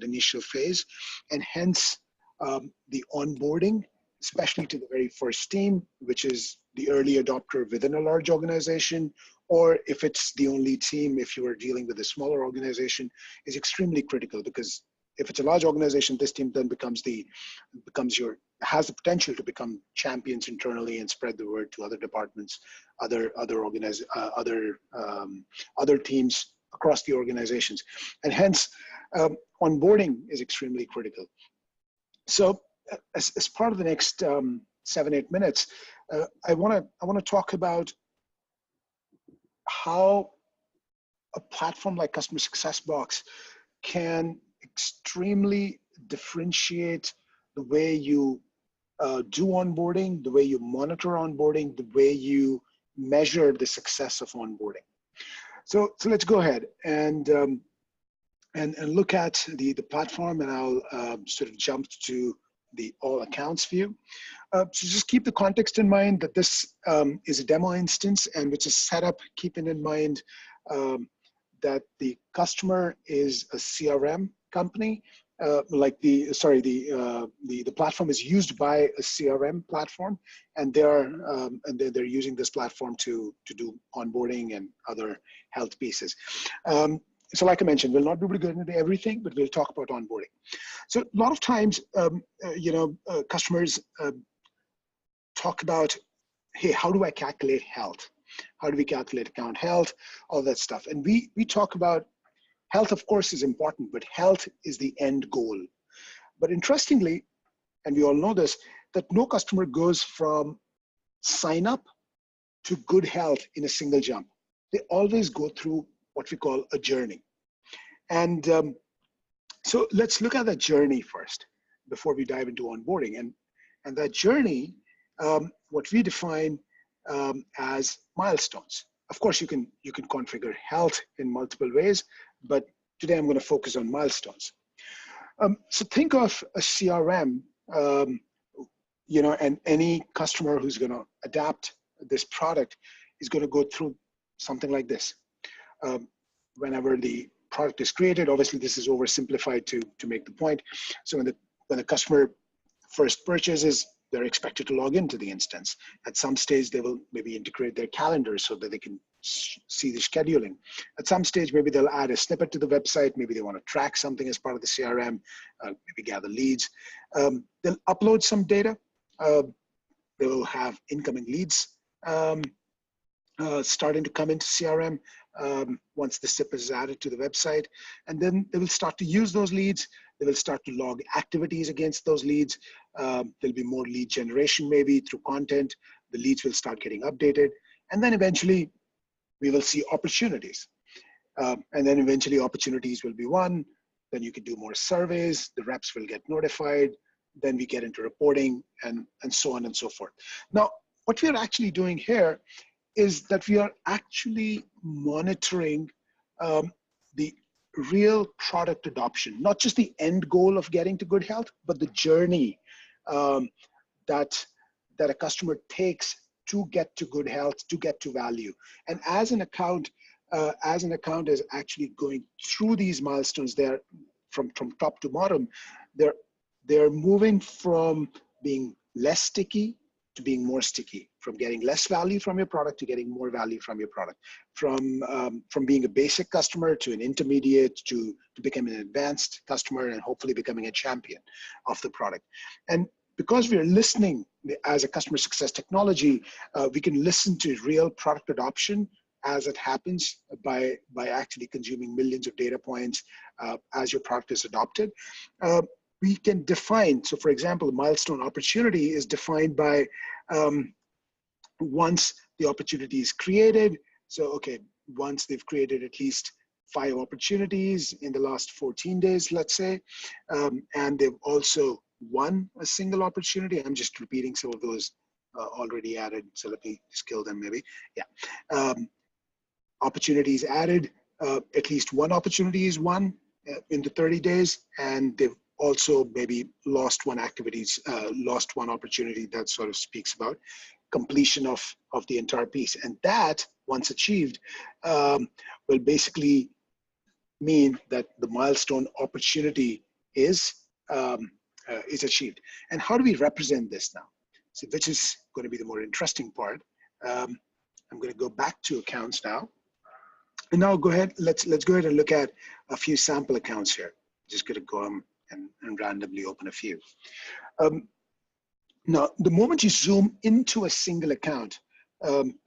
initial phase, and hence the onboarding, especially to the very first team, which is the early adopter within a large organization, or if it's the only team, if you are dealing with a smaller organization, is extremely critical, because if it's a large organization, this team then has the potential to become champions internally and spread the word to other departments, other teams across the organizations, and hence onboarding is extremely critical. So, as part of the next 7-8 minutes, I want to talk about how a platform like Customer Success Box can extremely differentiate the way you do onboarding, the way you monitor onboarding, the way you measure the success of onboarding. So let's go ahead and look at the platform, and I'll sort of jump to the all accounts view. So just keep the context in mind that this is a demo instance, and which is set up keeping in mind that the customer is a CRM company, the platform is used by a CRM platform, and they're using this platform to do onboarding and other health pieces. So like I mentioned, we'll not be able to go into everything, but we'll talk about onboarding. So a lot of times, customers talk about, hey, how do I calculate health? How do we calculate account health? All that stuff. And we talk about health, of course, is important, but health is the end goal. But interestingly, and we all know this, that no customer goes from sign up to good health in a single jump. They always go through what we call a journey. And so let's look at that journey first before we dive into onboarding. And that journey, what we define as milestones. Of course, you can configure health in multiple ways, but today I'm going to focus on milestones. So think of a CRM, and any customer who's going to adapt this product is going to go through something like this. Whenever the product is created, obviously this is oversimplified to make the point. So when the customer first purchases, they're expected to log into the instance. At some stage, they will maybe integrate their calendar so that they can see the scheduling. At some stage, maybe they'll add a snippet to the website. Maybe they want to track something as part of the CRM, maybe gather leads. They'll upload some data. They will have incoming leads starting to come into CRM once the SIP is added to the website. And then they will start to use those leads. They will start to log activities against those leads. There'll be more lead generation maybe through content. The leads will start getting updated. And then eventually we will see opportunities. And then eventually opportunities will be won. Then you can do more surveys. The reps will get notified. Then we get into reporting and so on and so forth. Now, what we are actually doing here is that we are actually monitoring the real product adoption, not just the end goal of getting to good health, but the journey that a customer takes to get to good health, to get to value. And as an account is actually going through these milestones, they're from top to bottom, they're moving from being less sticky to being more sticky, from getting less value from your product to getting more value from your product, from being a basic customer to an intermediate to becoming an advanced customer and hopefully becoming a champion of the product. And because we are listening as a customer success technology, we can listen to real product adoption as it happens by actually consuming millions of data points as your product is adopted. We can define, so for example, a milestone opportunity is defined by once the opportunity is created. So, okay, once they've created at least 5 opportunities in the last 14 days, let's say, and they've also won a single opportunity. I'm just repeating some of those already added, so let me just kill them maybe. Yeah, opportunities added, at least one opportunity is won in the 30 days, and they've also maybe lost one opportunity. That sort of speaks about completion of the entire piece. And that, once achieved, will basically mean that the milestone opportunity is achieved. And how do we represent this now? So, which is going to be the more interesting part. I'm going to go back to accounts now. And now go ahead, let's go ahead and look at a few sample accounts here. Just going to go and randomly open a few. Now, the moment you zoom into a single account,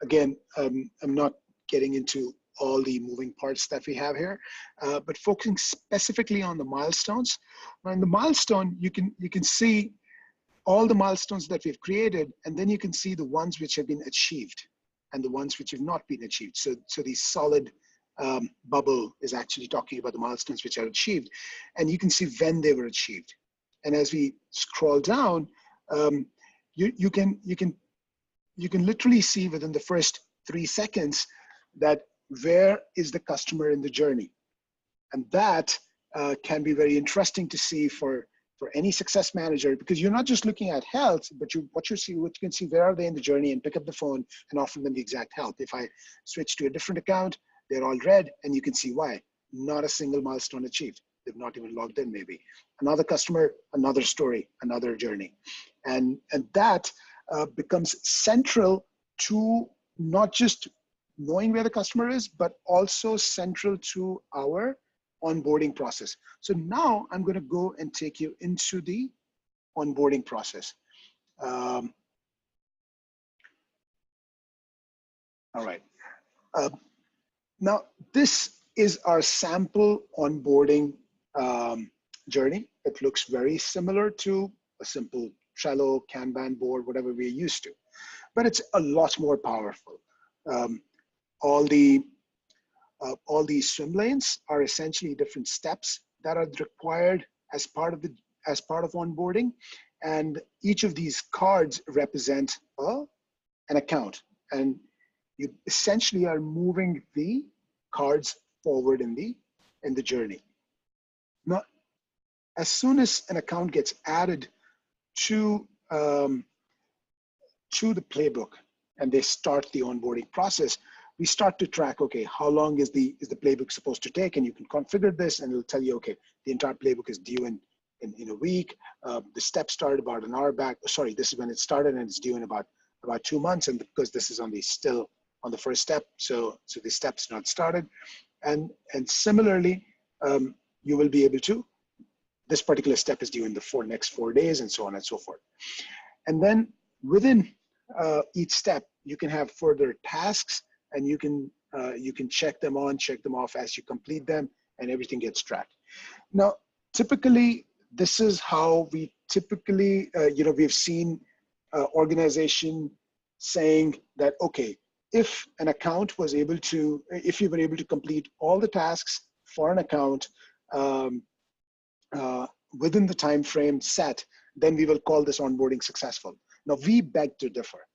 again, I'm not getting into all the moving parts that we have here, but focusing specifically on the milestones. Now, in the milestone, you can see all the milestones that we've created, and then you can see the ones which have been achieved and the ones which have not been achieved. So the solid bubble is actually talking about the milestones which are achieved, and you can see when they were achieved. And as we scroll down, you can literally see within the first 3 seconds that where is the customer in the journey, and that can be very interesting to see for any success manager, because you're not just looking at health, but what you can see where are they in the journey and pick up the phone and offer them the exact help. If I switch to a different account, they're all red, and you can see why. Not a single milestone achieved. they've not even logged in maybe. Another customer, another story, another journey. And that becomes central to not just knowing where the customer is, but also central to our onboarding process. So now I'm going to go and take you into the onboarding process. All right. Now, this is our sample onboarding journey. It looks very similar to a simple Trello, Kanban board, whatever we're used to, but it's a lot more powerful. All these swim lanes are essentially different steps that are required as part of onboarding, and each of these cards represent an account, and you essentially are moving the cards forward in the journey. Now, as soon as an account gets added to the playbook and they start the onboarding process, we start to track, okay, how long is the playbook supposed to take? And you can configure this and it'll tell you, okay, the entire playbook is due in a week. The steps started about an hour back. Sorry, this is when it started and it's due in about 2 months. And because this is still on the first step, so the step's not started. And similarly, you will be able to, this particular step is due in the next 4 days, and so on and so forth. And then within each step, you can have further tasks, and you can check them on, check them off as you complete them, and everything gets tracked. Now, typically, this is how we typically, we've seen organization saying that, okay, if an account was able to, if you were able to complete all the tasks for an account within the time frame set, then we will call this onboarding successful. Now, we beg to differ.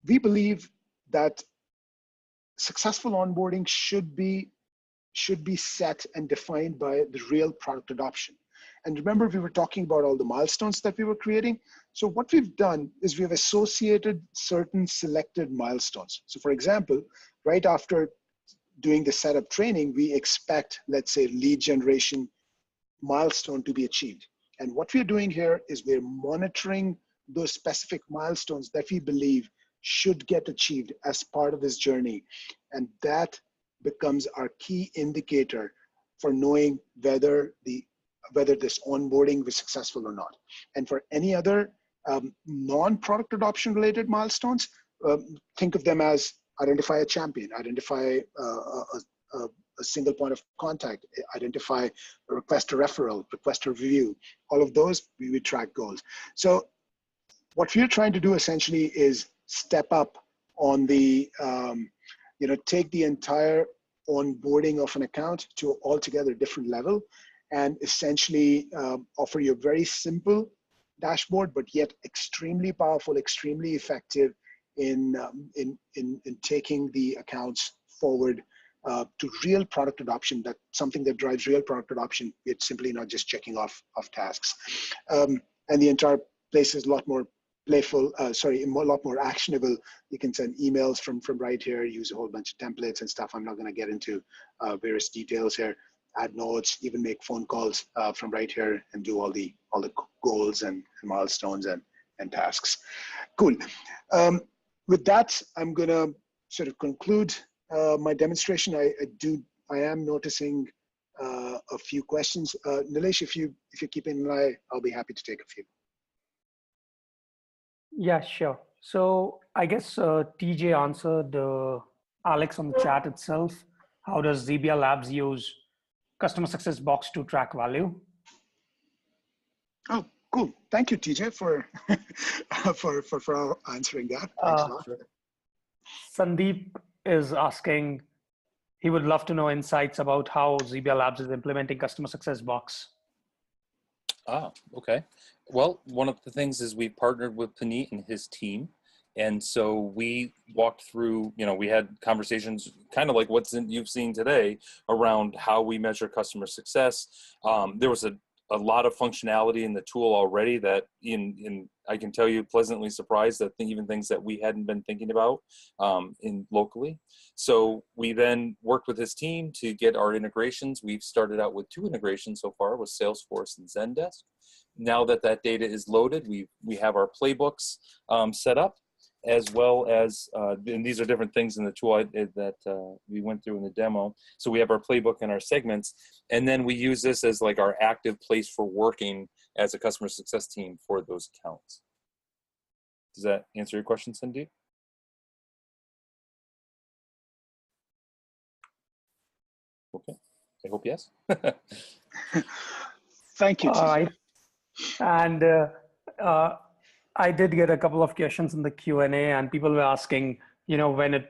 We believe that successful onboarding should be set and defined by the real product adoption. And remember, we were talking about all the milestones that we were creating. So what we've done is we've associated certain selected milestones. So for example, right after doing the setup training, we expect, let's say, lead generation milestone to be achieved. And what we're doing here is we're monitoring those specific milestones that we believe should get achieved as part of this journey. And that becomes our key indicator for knowing whether this onboarding was successful or not. And for any other non-product adoption related milestones, think of them as identify a champion, identify a single point of contact, identify a request a referral, request a review. All of those, we would track goals. So what we're trying to do essentially is step up on the, take the entire onboarding of an account to an altogether different level, and essentially offer you a very simple dashboard, but yet extremely powerful, extremely effective in taking the accounts forward to real product adoption. That's something that drives real product adoption. It's simply not just checking off tasks. And the entire place is a lot more playful, a lot more actionable. You can send emails from right here, use a whole bunch of templates and stuff. I'm not going to get into various details here. Add notes, even make phone calls from right here, and do all the goals and milestones and tasks. Cool. With that, I'm going to sort of conclude my demonstration. I am noticing a few questions. Nilesh, if you're keeping an eye, I'll be happy to take a few. Yeah, sure. So I guess TJ answered Alex on the chat itself. How does XebiaLabs use customer success box to track value? Oh, cool. Thank you, TJ, for for answering that. Thanks a lot. Sandeep is asking, he would love to know insights about how XebiaLabs is implementing customer success box. Ah, okay. Well, one of the things is we partnered with Puneet and his team. And so we walked through, we had conversations kind of like you've seen today around how we measure customer success. There was a lot of functionality in the tool already that in I can tell you pleasantly surprised that even things that we hadn't been thinking about locally. So we then worked with his team to get our integrations. We've started out with 2 integrations so far with Salesforce and Zendesk. Now that that data is loaded, we have our playbooks set up, as well as, and these are different things in the tool that we went through in the demo. So we have our playbook and our segments, and then we use this as like our active place for working as a customer success team for those accounts. Does that answer your question, Sandeep? Okay, I hope yes. Thank you, TJ. All right. And I did get a couple of questions in the Q&A, and people were asking, when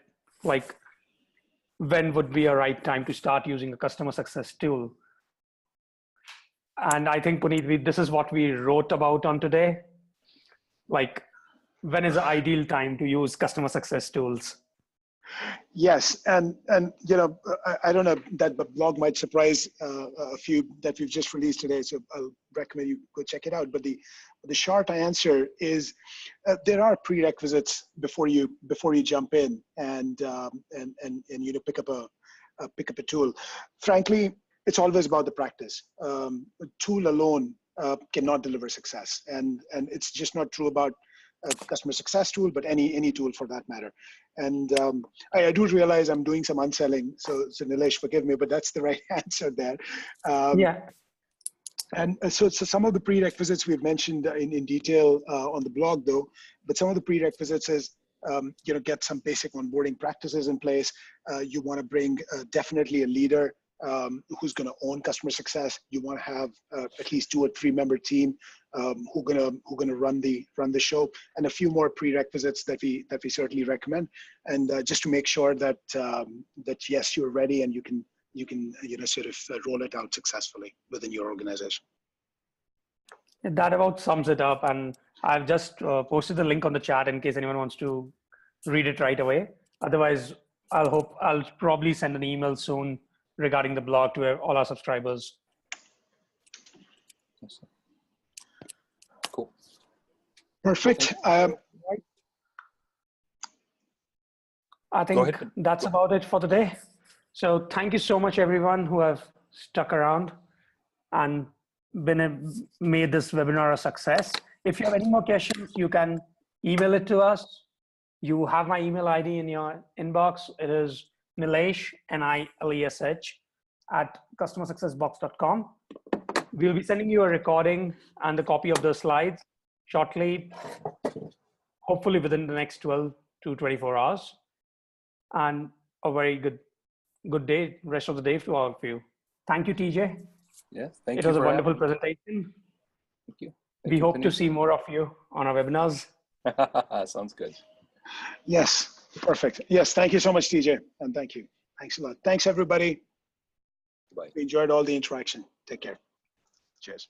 would be a right time to start using a customer success tool? And I think, Puneet, this is what we wrote about on today. Like, when is the ideal time to use customer success tools? Yes, and I don't know, that blog might surprise a few that we've just released today, so I'll recommend you go check it out. But the short answer is there are prerequisites before you jump in and pick up a tool. Frankly, it's always about the practice. A tool alone cannot deliver success, and it's just not true about a customer success tool, but any tool for that matter. And I do realize I'm doing some unselling, so Nilesh, forgive me, but that's the right answer there. Yeah. And so some of the prerequisites we've mentioned in detail on the blog, though, but some of the prerequisites is get some basic onboarding practices in place. You want to bring definitely a leader who's going to own customer success. You want to have at least 2 or 3 member team who gonna run the show, and a few more prerequisites that we certainly recommend, and just to make sure that yes, you're ready and you can sort of roll it out successfully within your organization. That about sums it up, and I've just posted the link on the chat in case anyone wants to read it right away. Otherwise, I'll probably send an email soon regarding the blog to all our subscribers. Cool. Perfect. I think that's about it for today. So thank you so much, everyone who have stuck around and made this webinar a success. If you have any more questions, you can email it to us. You have my email ID in your inbox. It is Nilesh, N-I-L-E-S-H, @customersuccessbox.com. We'll be sending you a recording and a copy of the slides shortly, hopefully within the next 12 to 24 hours. And a very good day, rest of the day to all of you. Thank you, TJ. Yes, thank you. It was a wonderful presentation. Thank you. We hope to see more of you on our webinars. Sounds good. Yes, perfect. Yes, thank you so much, TJ, and thank you. Thanks a lot. Thanks, everybody. Bye. We enjoyed all the interaction. Take care. Cheers.